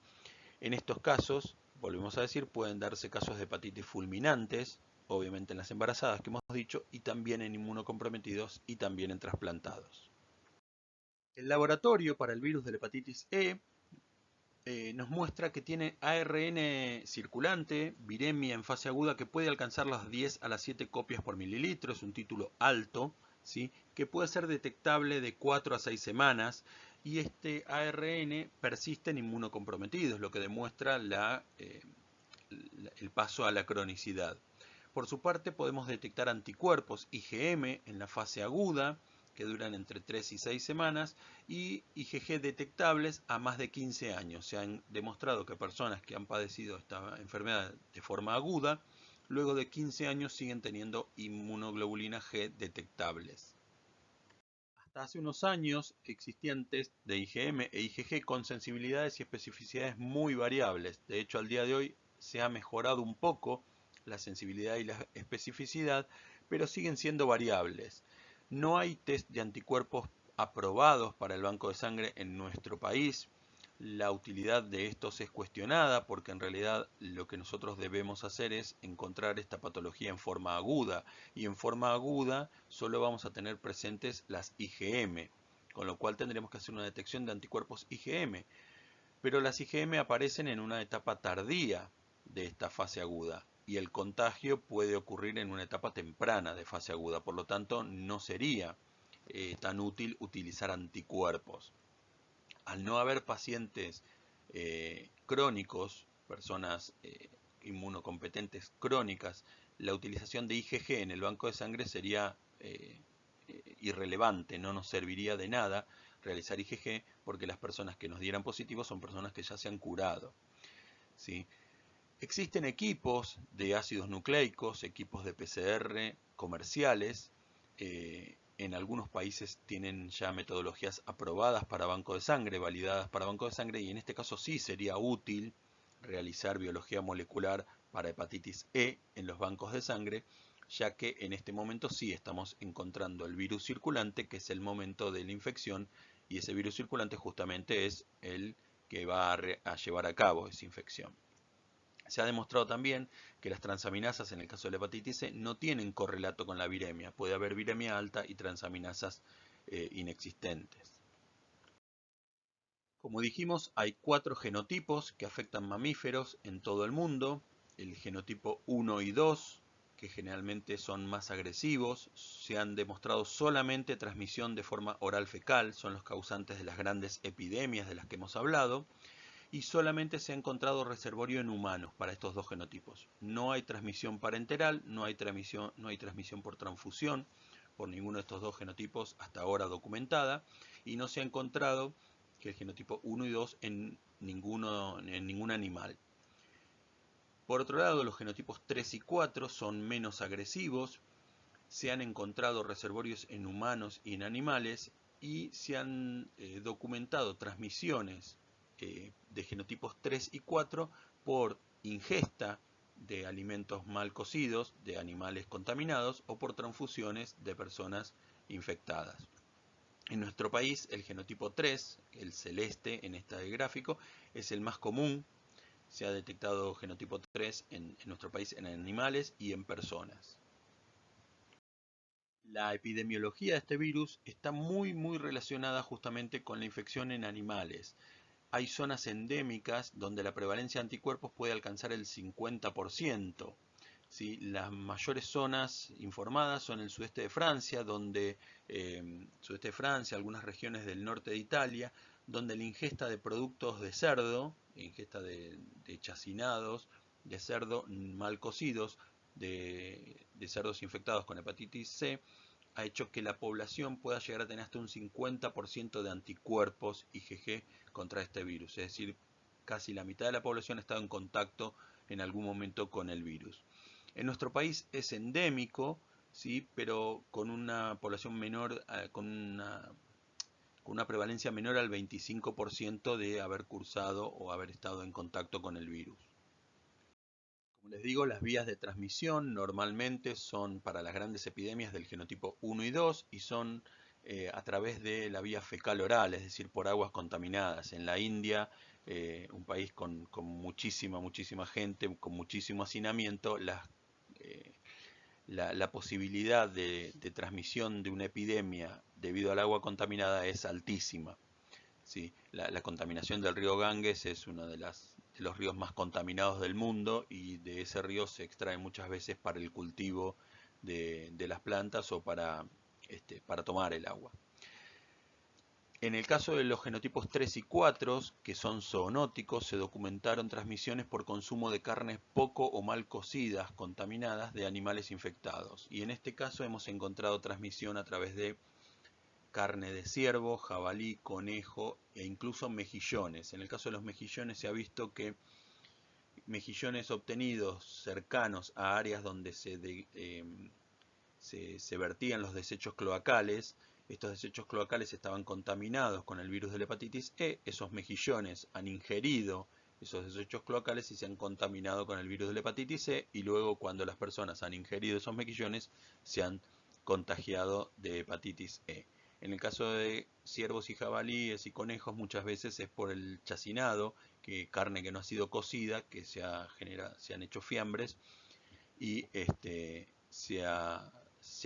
En estos casos, volvemos a decir, pueden darse casos de hepatitis fulminantes, obviamente en las embarazadas que hemos dicho, y también en inmunocomprometidos y también en trasplantados. El laboratorio para el virus de la hepatitis E nos muestra que tiene ARN circulante, viremia en fase aguda, que puede alcanzar las 10 a las 7 copias por mililitro, es un título alto, ¿sí? Que puede ser detectable de 4 a 6 semanas, y este ARN persiste en inmunocomprometidos, lo que demuestra el paso a la cronicidad. Por su parte, podemos detectar anticuerpos IgM en la fase aguda, que duran entre 3 y 6 semanas, y IgG detectables a más de 15 años. Se han demostrado que personas que han padecido esta enfermedad de forma aguda, luego de 15 años siguen teniendo inmunoglobulina G detectables. Hasta hace unos años existían test de IgM e IgG con sensibilidades y especificidades muy variables. De hecho, al día de hoy se ha mejorado un poco la sensibilidad y la especificidad, pero siguen siendo variables. No hay test de anticuerpos aprobados para el banco de sangre en nuestro país. La utilidad de estos es cuestionada porque en realidad lo que nosotros debemos hacer es encontrar esta patología en forma aguda, y en forma aguda solo vamos a tener presentes las IgM, con lo cual tendremos que hacer una detección de anticuerpos IgM, pero las IgM aparecen en una etapa tardía de esta fase aguda y el contagio puede ocurrir en una etapa temprana de fase aguda, por lo tanto no sería tan útil utilizar anticuerpos. Al no haber pacientes crónicos, personas inmunocompetentes crónicas, la utilización de IgG en el banco de sangre sería irrelevante, no nos serviría de nada realizar IgG porque las personas que nos dieran positivos son personas que ya se han curado, ¿sí? Existen equipos de ácidos nucleicos, equipos de PCR comerciales. En algunos países tienen ya metodologías aprobadas para banco de sangre, validadas para banco de sangre, y en este caso sí sería útil realizar biología molecular para hepatitis E en los bancos de sangre, ya que en este momento sí estamos encontrando el virus circulante, que es el momento de la infección, y ese virus circulante justamente es el que va a llevar a cabo esa infección. Se ha demostrado también que las transaminasas en el caso de la hepatitis C no tienen correlato con la viremia. Puede haber viremia alta y transaminasas inexistentes. Como dijimos, hay 4 genotipos que afectan mamíferos en todo el mundo. El genotipo 1 y 2, que generalmente son más agresivos, se han demostrado solamente transmisión de forma oral fecal, son los causantes de las grandes epidemias de las que hemos hablado. Y solamente se ha encontrado reservorio en humanos para estos 2 genotipos. No hay transmisión parenteral, no hay transmisión por transfusión por ninguno de estos 2 genotipos hasta ahora documentada, y no se ha encontrado que el genotipo 1 y 2 en ningún animal. Por otro lado, los genotipos 3 y 4 son menos agresivos, se han encontrado reservorios en humanos y en animales, y se han documentado transmisiones de genotipos 3 y 4 por ingesta de alimentos mal cocidos, de animales contaminados, o por transfusiones de personas infectadas. En nuestro país, el genotipo 3, el celeste en este gráfico, es el más común. Se ha detectado genotipo 3 en nuestro país en animales y en personas. La epidemiología de este virus está muy relacionada justamente con la infección en animales. Hay zonas endémicas donde la prevalencia de anticuerpos puede alcanzar el 50%. ¿Sí? Las mayores zonas informadas son el sudeste de Francia, algunas regiones del norte de Italia, donde la ingesta de productos de cerdo, ingesta de chacinados de cerdo mal cocidos, de cerdos infectados con hepatitis C, ha hecho que la población pueda llegar a tener hasta un 50% de anticuerpos IgG contra este virus. Es decir, casi la mitad de la población ha estado en contacto en algún momento con el virus. En nuestro país es endémico, ¿sí? Pero con una población menor, con una prevalencia menor al 25% de haber cursado o haber estado en contacto con el virus. Como les digo, las vías de transmisión normalmente son para las grandes epidemias del genotipo 1 y 2 y son a través de la vía fecal oral, es decir, por aguas contaminadas. En la India, un país con muchísima gente, con muchísimo hacinamiento, la posibilidad de transmisión de una epidemia debido al agua contaminada es altísima. ¿Sí? La contaminación del río Ganges es uno de los ríos más contaminados del mundo, y de ese río se extrae muchas veces para el cultivo de las plantas o para tomar el agua. En el caso de los genotipos 3 y 4, que son zoonóticos, se documentaron transmisiones por consumo de carnes poco o mal cocidas, contaminadas, de animales infectados. Y en este caso hemos encontrado transmisión a través de carne de ciervo, jabalí, conejo e incluso mejillones. En el caso de los mejillones se ha visto que mejillones obtenidos cercanos a áreas donde se vertían los desechos cloacales, estos desechos cloacales estaban contaminados con el virus de la hepatitis E, esos mejillones han ingerido esos desechos cloacales y se han contaminado con el virus de la hepatitis E, y luego cuando las personas han ingerido esos mejillones se han contagiado de hepatitis E. En el caso de ciervos y jabalíes y conejos muchas veces es por el chacinado, que carne que no ha sido cocida, que se han hecho fiambres y se ha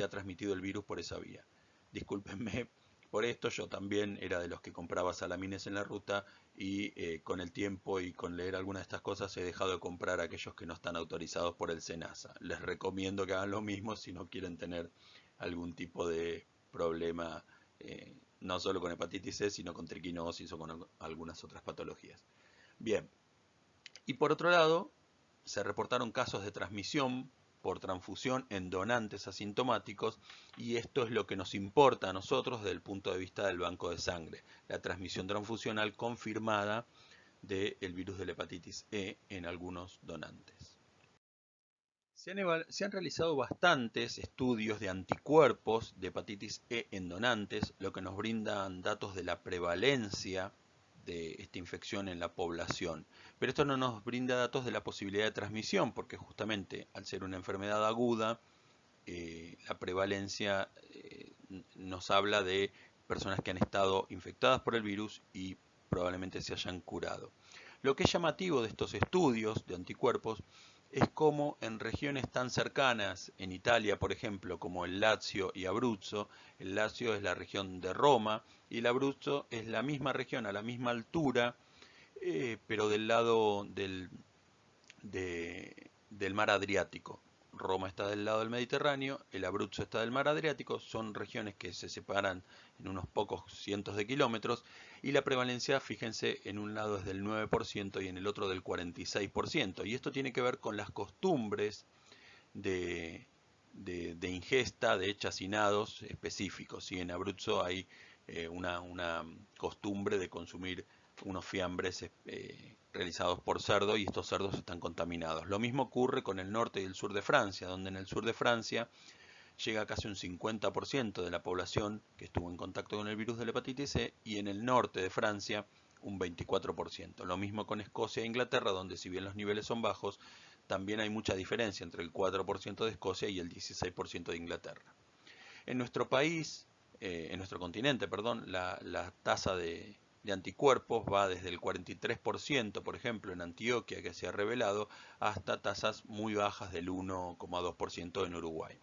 transmitido el virus por esa vía. Discúlpenme por esto, yo también era de los que compraba salamines en la ruta y con el tiempo y con leer algunas de estas cosas he dejado de comprar aquellos que no están autorizados por el SENASA. Les recomiendo que hagan lo mismo si no quieren tener algún tipo de problema, no solo con hepatitis C, sino con triquinosis o con algunas otras patologías. Bien, y por otro lado, se reportaron casos de transmisión por transfusión en donantes asintomáticos, y esto es lo que nos importa a nosotros desde el punto de vista del banco de sangre, la transmisión transfusional confirmada del virus de la hepatitis E en algunos donantes. Se han realizado bastantes estudios de anticuerpos de hepatitis E en donantes, lo que nos brindan datos de la prevalencia de esta infección en la población. Pero esto no nos brinda datos de la posibilidad de transmisión, porque justamente al ser una enfermedad aguda, la prevalencia nos habla de personas que han estado infectadas por el virus y probablemente se hayan curado. Lo que es llamativo de estos estudios de anticuerpos es cómo en regiones tan cercanas, en Italia por ejemplo, como el Lazio y Abruzzo, el Lazio es la región de Roma y el Abruzzo es la misma región a la misma altura, pero del lado del mar Adriático. Roma está del lado del Mediterráneo, el Abruzzo está del mar Adriático, son regiones que se separan en unos pocos cientos de kilómetros, y la prevalencia, fíjense, en un lado es del 9% y en el otro del 46%, y esto tiene que ver con las costumbres de ingesta de chacinados específicos. Y en Abruzzo hay una costumbre de consumir unos fiambres realizados por cerdo, y estos cerdos están contaminados. Lo mismo ocurre con el norte y el sur de Francia, donde en el sur de Francia llega casi un 50% de la población que estuvo en contacto con el virus de la hepatitis C, y en el norte de Francia un 24%. Lo mismo con Escocia e Inglaterra, donde si bien los niveles son bajos, también hay mucha diferencia entre el 4% de Escocia y el 16% de Inglaterra. En nuestro país, en nuestro continente, perdón, la tasa de anticuerpos va desde el 43%, por ejemplo, en Antioquia, que se ha revelado, hasta tasas muy bajas del 1,2% en Uruguay.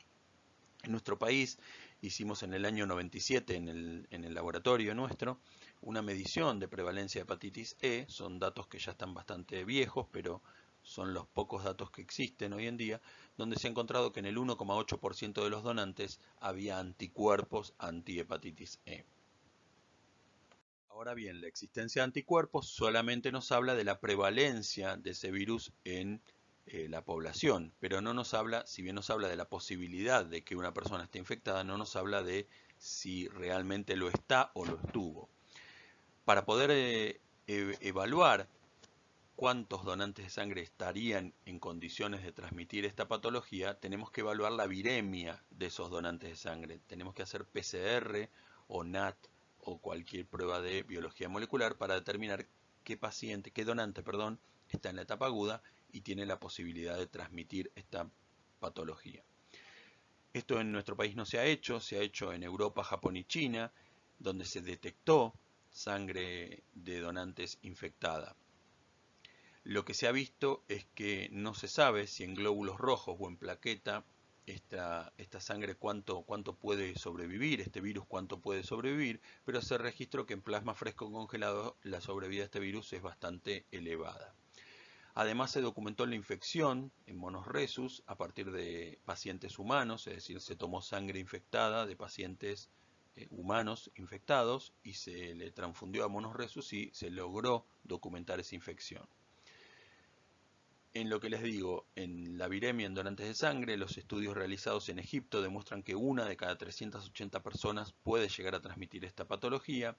En nuestro país hicimos en el año 97 en el laboratorio nuestro una medición de prevalencia de hepatitis E, son datos que ya están bastante viejos, pero son los pocos datos que existen hoy en día, donde se ha encontrado que en el 1,8% de los donantes había anticuerpos antihepatitis E. Ahora bien, la existencia de anticuerpos solamente nos habla de la prevalencia de ese virus en la población, pero no nos habla, si bien nos habla de la posibilidad de que una persona esté infectada, no nos habla de si realmente lo está o lo estuvo. Para poder evaluar cuántos donantes de sangre estarían en condiciones de transmitir esta patología, tenemos que evaluar la viremia de esos donantes de sangre. Tenemos que hacer PCR o NAT o cualquier prueba de biología molecular para determinar qué paciente, qué donante, perdón, está en la etapa aguda y tiene la posibilidad de transmitir esta patología. Esto en nuestro país no se ha hecho en Europa, Japón y China, donde se detectó sangre de donantes infectada. Lo que se ha visto es que no se sabe si en glóbulos rojos o en plaqueta esta sangre cuánto puede sobrevivir, este virus cuánto puede sobrevivir, pero se registró que en plasma fresco congelado la sobrevida de este virus es bastante elevada. Además se documentó la infección en monos rhesus a partir de pacientes humanos, es decir, se tomó sangre infectada de pacientes humanos infectados y se le transfundió a monos rhesus y se logró documentar esa infección. En lo que les digo, en la viremia en donantes de sangre, los estudios realizados en Egipto demuestran que una de cada 380 personas puede llegar a transmitir esta patología.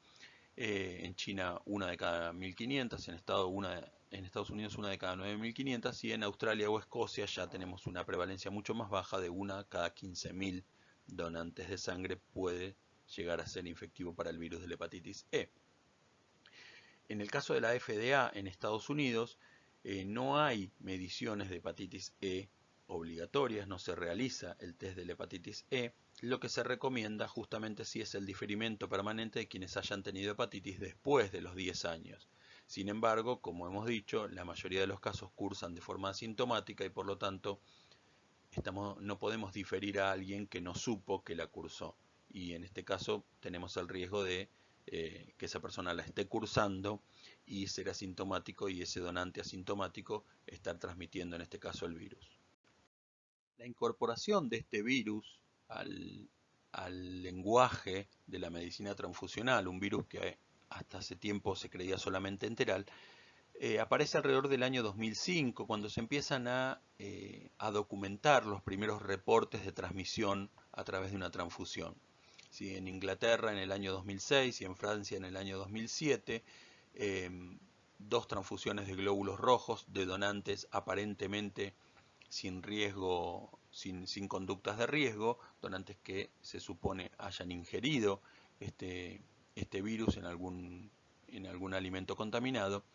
En China una de cada 1500, en Estados Unidos una de cada 9500 y en Australia o Escocia ya tenemos una prevalencia mucho más baja de una cada 15.000 donantes de sangre puede llegar a ser infectivo para el virus de la hepatitis E. En el caso de la FDA en Estados Unidos no hay mediciones de hepatitis E obligatorias, no se realiza el test de la hepatitis E. Lo que se recomienda justamente sí es el diferimiento permanente de quienes hayan tenido hepatitis después de los 10 años. Sin embargo, como hemos dicho, la mayoría de los casos cursan de forma asintomática y por lo tanto no podemos diferir a alguien que no supo que la cursó. Y en este caso tenemos el riesgo de que esa persona la esté cursando y ser asintomático y ese donante asintomático estar transmitiendo en este caso el virus. La incorporación de este virus al lenguaje de la medicina transfusional, un virus que hasta hace tiempo se creía solamente enteral, aparece alrededor del año 2005, cuando se empiezan a documentar los primeros reportes de transmisión a través de una transfusión. ¿Sí? En Inglaterra en el año 2006 y en Francia en el año 2007, dos transfusiones de glóbulos rojos de donantes aparentemente sin riesgo, sin conductas de riesgo, donantes que se supone hayan ingerido este virus en algún alimento contaminado,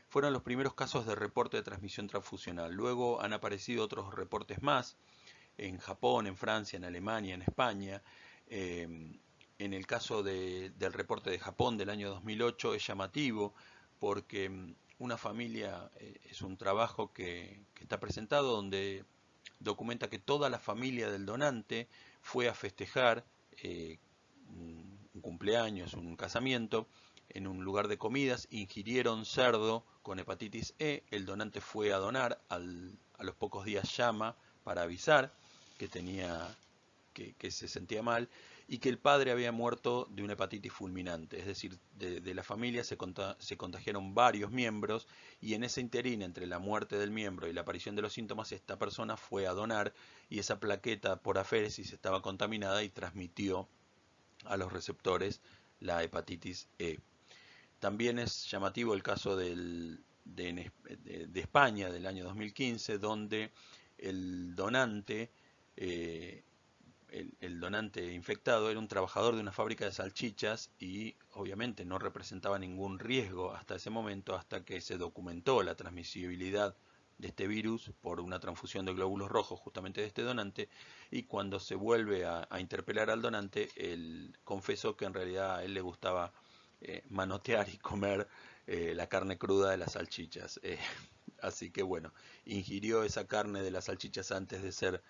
fueron los primeros casos de reporte de transmisión transfusional. Luego han aparecido otros reportes más en Japón, en Francia, en Alemania, en España. En el caso del reporte de Japón del año 2008 es llamativo porque una familia es un trabajo que está presentado donde documenta que toda la familia del donante fue a festejar un cumpleaños, un casamiento, en un lugar de comidas, ingirieron cerdo con hepatitis E, el donante fue a donar, a los pocos días llama para avisar que se sentía mal y que el padre había muerto de una hepatitis fulminante, es decir, de la familia se contagiaron varios miembros y en ese interín entre la muerte del miembro y la aparición de los síntomas esta persona fue a donar y esa plaqueta por aféresis estaba contaminada y transmitió a los receptores la hepatitis E. También es llamativo el caso de España del año 2015, donde el donante, el donante infectado era un trabajador de una fábrica de salchichas y obviamente no representaba ningún riesgo hasta ese momento, hasta que se documentó la transmisibilidad de este virus por una transfusión de glóbulos rojos justamente de este donante, y cuando se vuelve a interpelar al donante, él confesó que en realidad a él le gustaba manotear y comer la carne cruda de las salchichas. Así que bueno, ingirió esa carne de las salchichas antes de ser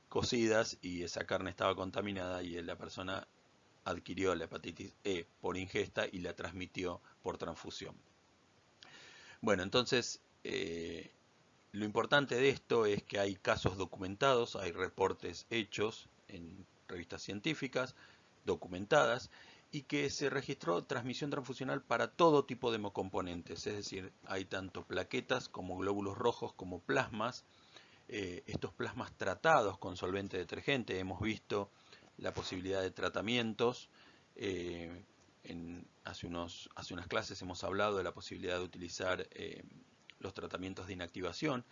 cocidas y esa carne estaba contaminada y la persona adquirió la hepatitis E por ingesta y la transmitió por transfusión. Bueno, entonces lo importante de esto es que hay casos documentados, hay reportes hechos en revistas científicas documentadas y que se registró transmisión transfusional para todo tipo de hemocomponentes, es decir, hay tanto plaquetas como glóbulos rojos como plasmas. Estos plasmas tratados con solvente detergente, hemos visto la posibilidad de tratamientos. Hace unas clases hemos hablado de la posibilidad de utilizar los tratamientos de inactivación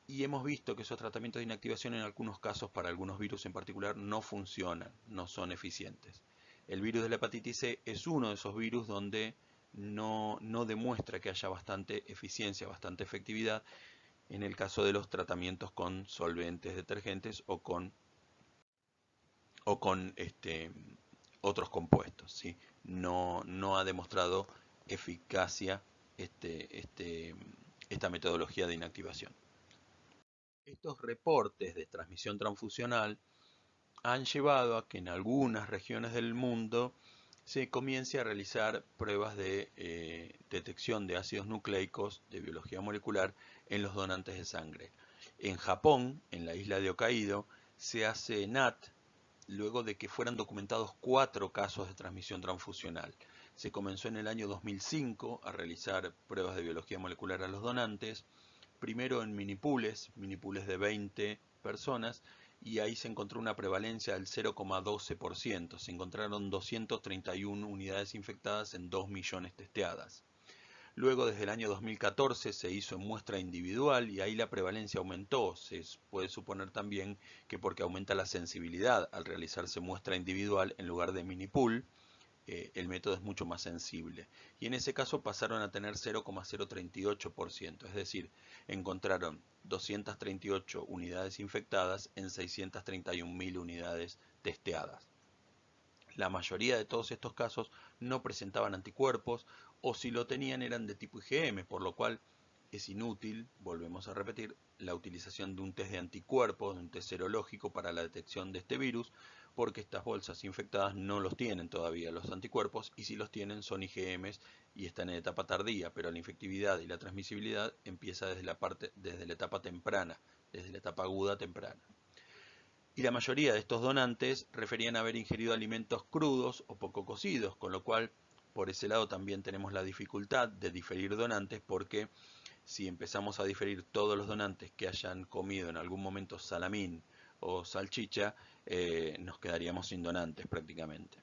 y hemos visto que esos tratamientos de inactivación en algunos casos para algunos virus en particular no funcionan, no son eficientes. El virus de la hepatitis C es uno de esos virus donde no demuestra que haya bastante eficiencia, bastante efectividad en el caso de los tratamientos con solventes detergentes o con otros compuestos, ¿sí? No ha demostrado eficacia esta metodología de inactivación. Estos reportes de transmisión transfusional han llevado a que en algunas regiones del mundo se comience a realizar pruebas de detección de ácidos nucleicos de biología molecular en los donantes de sangre. En Japón, en la isla de Hokkaido, se hace NAT luego de que fueran documentados 4 casos de transmisión transfusional. Se comenzó en el año 2005 a realizar pruebas de biología molecular a los donantes. primero en minipules de 20 personas, y ahí se encontró una prevalencia del 0,12%. Se encontraron 231 unidades infectadas en 2 millones testeadas. Luego, desde el año 2014, se hizo en muestra individual y ahí la prevalencia aumentó. Se puede suponer también que porque aumenta la sensibilidad al realizarse muestra individual en lugar de minipool, el método es mucho más sensible. Y en ese caso pasaron a tener 0,038%, es decir, encontraron 238 unidades infectadas en 631.000 unidades testeadas. La mayoría de todos estos casos no presentaban anticuerpos, o si lo tenían eran de tipo IgM, por lo cual es inútil, volvemos a repetir, la utilización de un test de anticuerpos, de un test serológico para la detección de este virus, porque estas bolsas infectadas no los tienen todavía los anticuerpos, y si los tienen son IgMs y están en etapa tardía, pero la infectividad y la transmisibilidad empieza desde la etapa temprana, desde la etapa aguda temprana. Y la mayoría de estos donantes referían haber ingerido alimentos crudos o poco cocidos, con lo cual por ese lado también tenemos la dificultad de diferir donantes, porque si empezamos a diferir todos los donantes que hayan comido en algún momento salamín o salchicha, nos quedaríamos sin donantes prácticamente.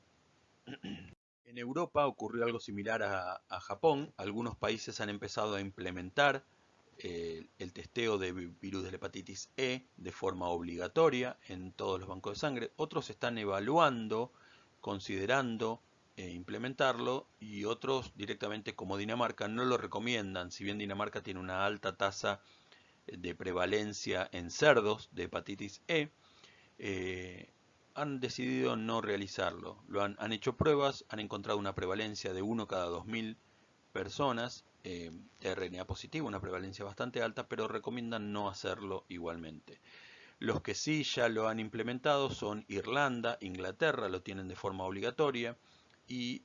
En Europa ocurrió algo similar a Japón. Algunos países han empezado a implementar el testeo de virus de la hepatitis E de forma obligatoria en todos los bancos de sangre. Otros están evaluando, considerando implementarlo, y otros directamente, como Dinamarca, no lo recomiendan. Si bien Dinamarca tiene una alta tasa de prevalencia en cerdos de hepatitis E, han decidido no realizarlo. Han hecho pruebas, han encontrado una prevalencia de 1 cada 2.000 personas, RNA positivo, una prevalencia bastante alta, pero recomiendan no hacerlo igualmente. Los que sí ya lo han implementado son Irlanda, Inglaterra, lo tienen de forma obligatoria, y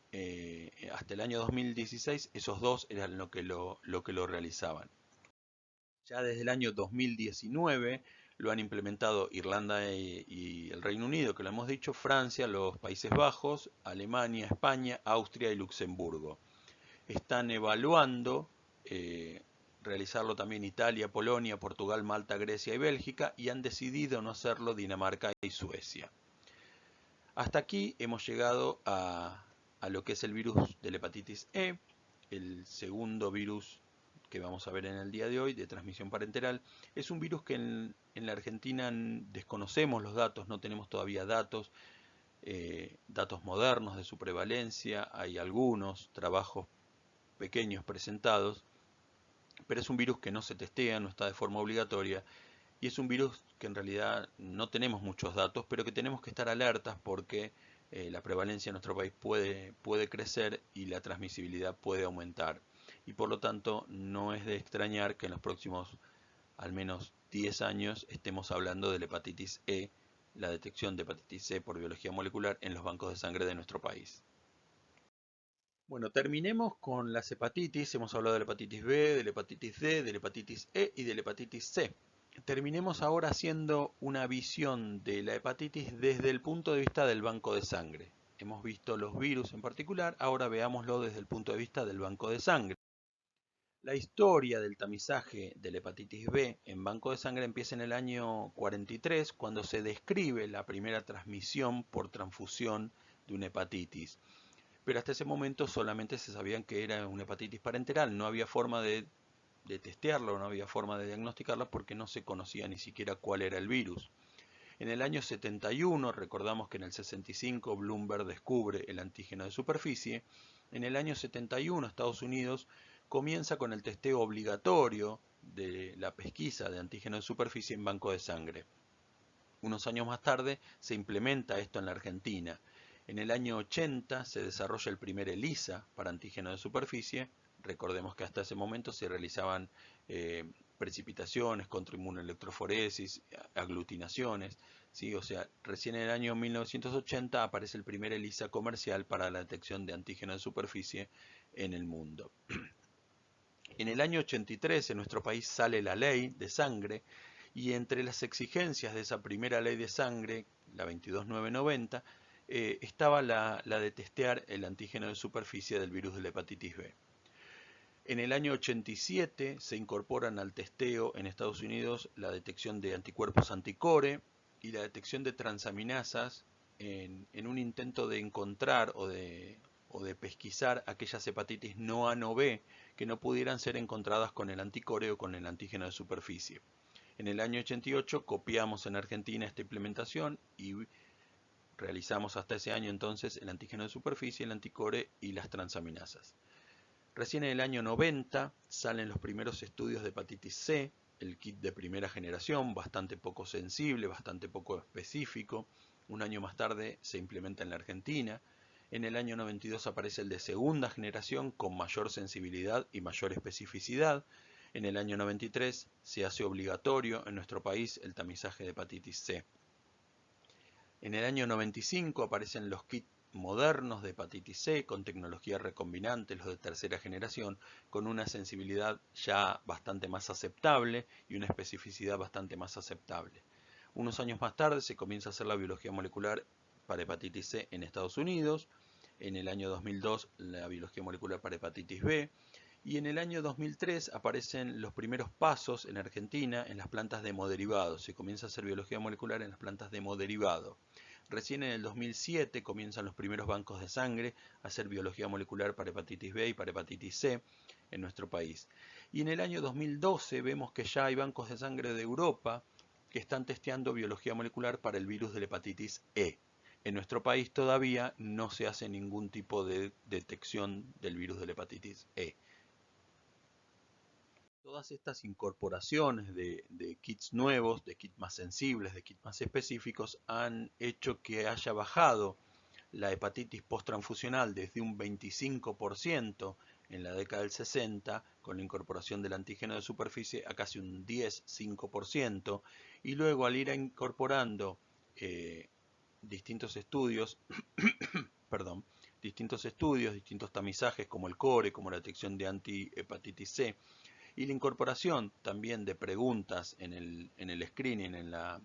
hasta el año 2016 esos dos eran lo que lo realizaban. Ya desde el año 2019 lo han implementado Irlanda y el Reino Unido, que lo hemos dicho, Francia, los Países Bajos, Alemania, España, Austria y Luxemburgo. Están evaluando realizarlo también Italia, Polonia, Portugal, Malta, Grecia y Bélgica, y han decidido no hacerlo Dinamarca y Suecia. Hasta aquí hemos llegado a lo que es el virus de la hepatitis E, el segundo virus que vamos a ver en el día de hoy, de transmisión parenteral. Es un virus que en la Argentina desconocemos los datos, no tenemos todavía datos modernos de su prevalencia. Hay algunos trabajos pequeños presentados, pero es un virus que no se testea, no está de forma obligatoria, y es un virus que en realidad no tenemos muchos datos, pero que tenemos que estar alertas porque la prevalencia en nuestro país puede crecer y la transmisibilidad puede aumentar. Y por lo tanto no es de extrañar que en los próximos al menos 10 años estemos hablando de la hepatitis E, la detección de hepatitis E por biología molecular en los bancos de sangre de nuestro país. Bueno, terminemos con las hepatitis. Hemos hablado de la hepatitis B, de la hepatitis D, de la hepatitis E y de la hepatitis C. Terminemos ahora haciendo una visión de la hepatitis desde el punto de vista del banco de sangre. Hemos visto los virus en particular, ahora veámoslo desde el punto de vista del banco de sangre. La historia del tamizaje de la hepatitis B en banco de sangre empieza en el año 43, cuando se describe la primera transmisión por transfusión de una hepatitis. Pero hasta ese momento solamente se sabían que era una hepatitis parenteral, no había forma de testearlo, no había forma de diagnosticarla porque no se conocía ni siquiera cuál era el virus. En el año 71, recordamos que en el 65 Bloomberg descubre el antígeno de superficie. En el año 71 Estados Unidos comienza con el testeo obligatorio de la pesquisa de antígeno de superficie en banco de sangre. Unos años más tarde se implementa esto en la Argentina. En el año 80 se desarrolla el primer ELISA para antígeno de superficie. Recordemos que hasta ese momento se realizaban precipitaciones, contrainmunoelectroforesis, aglutinaciones, ¿sí? O sea, recién en el año 1980 aparece el primer ELISA comercial para la detección de antígeno de superficie en el mundo. En el año 83 en nuestro país sale la ley de sangre, y entre las exigencias de esa primera ley de sangre, la 22990, estaba la de testear el antígeno de superficie del virus de la hepatitis B. En el año 87 se incorporan al testeo en Estados Unidos la detección de anticuerpos anticore y la detección de transaminasas en un intento de encontrar o de pesquisar aquellas hepatitis no A no B que no pudieran ser encontradas con el anticore o con el antígeno de superficie. En el año 88 copiamos en Argentina esta implementación y realizamos hasta ese año entonces el antígeno de superficie, el anticore y las transaminasas. Recién en el año 90 salen los primeros estudios de hepatitis C, el kit de primera generación, bastante poco sensible, bastante poco específico. Un año más tarde se implementa en la Argentina. En el año 92 aparece el de segunda generación con mayor sensibilidad y mayor especificidad. En el año 93 se hace obligatorio en nuestro país el tamizaje de hepatitis C. En el año 95 aparecen los kits modernos de hepatitis C con tecnología recombinante, los de tercera generación, con una sensibilidad ya bastante más aceptable y una especificidad bastante más aceptable. Unos años más tarde se comienza a hacer la biología molecular para hepatitis C en Estados Unidos. En el año 2002 la biología molecular para hepatitis B. Y en el año 2003 aparecen los primeros pasos en Argentina en las plantas de hemoderivados. Se comienza a hacer biología molecular en las plantas de hemoderivados. Recién en el 2007 comienzan los primeros bancos de sangre a hacer biología molecular para hepatitis B y para hepatitis C en nuestro país. Y en el año 2012 vemos que ya hay bancos de sangre de Europa que están testeando biología molecular para el virus de la hepatitis E. En nuestro país todavía no se hace ningún tipo de detección del virus de la hepatitis E. Todas estas incorporaciones de kits nuevos, de kits más sensibles, de kits más específicos, han hecho que haya bajado la hepatitis posttransfusional desde un 25% en la década del 60, con la incorporación del antígeno de superficie, a casi un 10-5%, y luego al ir incorporando distintos estudios, distintos tamizajes como el core, como la detección de antihepatitis C, y la incorporación también de preguntas en el screening, en la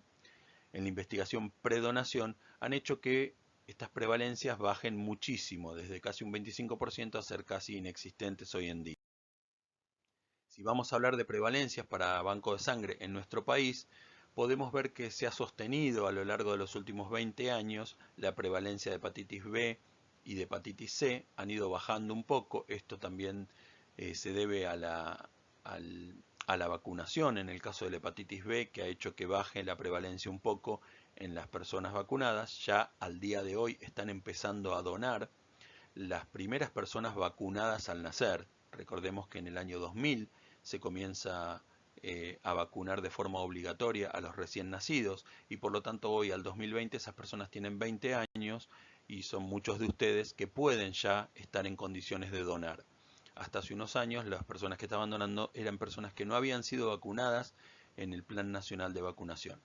investigación predonación, han hecho que estas prevalencias bajen muchísimo, desde casi un 25% a ser casi inexistentes hoy en día. Si vamos a hablar de prevalencias para banco de sangre en nuestro país, podemos ver que se ha sostenido a lo largo de los últimos 20 años la prevalencia de hepatitis B y de hepatitis C, han ido bajando un poco. Esto también se debe a la vacunación en el caso de la hepatitis B, que ha hecho que baje la prevalencia un poco en las personas vacunadas. Ya al día de hoy están empezando a donar las primeras personas vacunadas al nacer. Recordemos que en el año 2000 se comienza a vacunar de forma obligatoria a los recién nacidos y por lo tanto hoy al 2020 esas personas tienen 20 años y son muchos de ustedes que pueden ya estar en condiciones de donar. Hasta hace unos años las personas que estaban donando eran personas que no habían sido vacunadas en el Plan Nacional de Vacunación.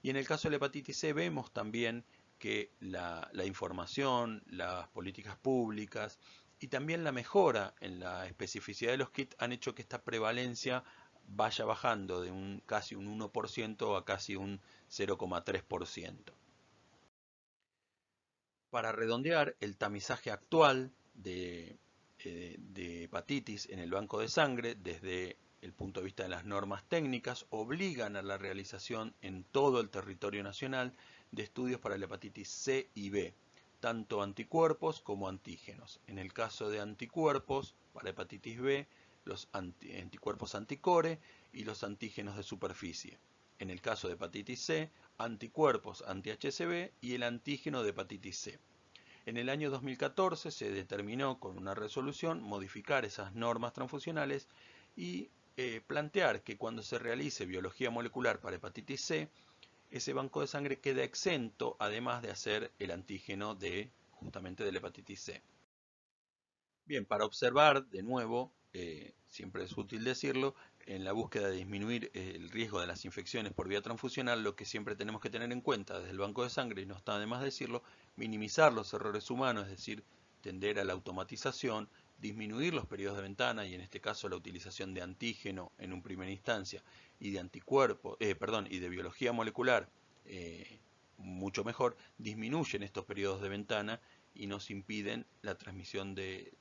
Y en el caso de la hepatitis C vemos también que la información, las políticas públicas y también la mejora en la especificidad de los kits han hecho que esta prevalencia vaya bajando de casi un 1% a casi un 0,3%. Para redondear, el tamizaje actual de hepatitis en el banco de sangre, desde el punto de vista de las normas técnicas, obligan a la realización en todo el territorio nacional de estudios para la hepatitis C y B, tanto anticuerpos como antígenos. En el caso de anticuerpos, para hepatitis B, los anticuerpos anticore y los antígenos de superficie. En el caso de hepatitis C, anticuerpos anti-HCV y el antígeno de hepatitis C. En el año 2014 se determinó con una resolución modificar esas normas transfusionales y plantear que cuando se realice biología molecular para hepatitis C, ese banco de sangre queda exento además de hacer el antígeno justamente de la hepatitis C. Bien, para observar de nuevo, siempre es útil decirlo, en la búsqueda de disminuir el riesgo de las infecciones por vía transfusional, lo que siempre tenemos que tener en cuenta desde el banco de sangre, y no está de más decirlo, minimizar los errores humanos, es decir, tender a la automatización, disminuir los periodos de ventana y en este caso la utilización de antígeno en un primera instancia y de anticuerpo, y de biología molecular mucho mejor, disminuyen estos periodos de ventana y nos impiden la transmisión de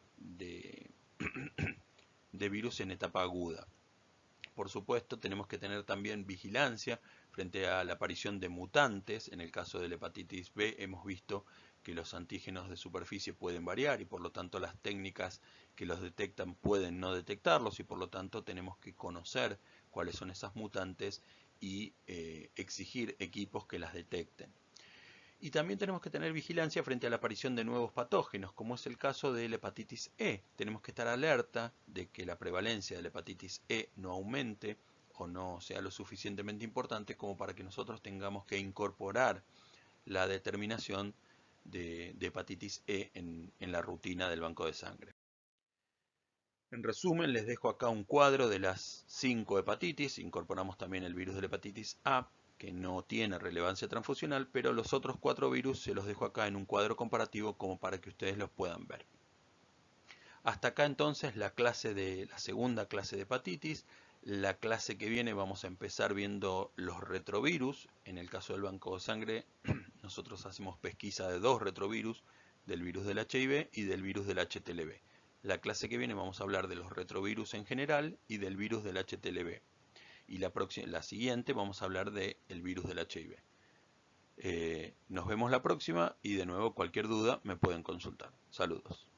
de virus en etapa aguda. Por supuesto, tenemos que tener también vigilancia frente a la aparición de mutantes. En el caso de la hepatitis B hemos visto que los antígenos de superficie pueden variar y por lo tanto las técnicas que los detectan pueden no detectarlos y por lo tanto tenemos que conocer cuáles son esas mutantes y exigir equipos que las detecten. Y también tenemos que tener vigilancia frente a la aparición de nuevos patógenos, como es el caso de la hepatitis E. Tenemos que estar alerta de que la prevalencia de la hepatitis E no aumente o no sea lo suficientemente importante como para que nosotros tengamos que incorporar la determinación de hepatitis E en la rutina del banco de sangre. En resumen, les dejo acá un cuadro de las 5 hepatitis. Incorporamos también el virus de la hepatitis A, que no tiene relevancia transfusional, pero los otros 4 virus se los dejo acá en un cuadro comparativo como para que ustedes los puedan ver. Hasta acá entonces la segunda clase de hepatitis. La clase que viene vamos a empezar viendo los retrovirus. En el caso del banco de sangre, nosotros hacemos pesquisa de 2 retrovirus, del virus del HIV y del virus del HTLV. La clase que viene vamos a hablar de los retrovirus en general y del virus del HTLV. Y la siguiente vamos a hablar del virus del HIV. Nos vemos la próxima y de nuevo cualquier duda me pueden consultar. Saludos.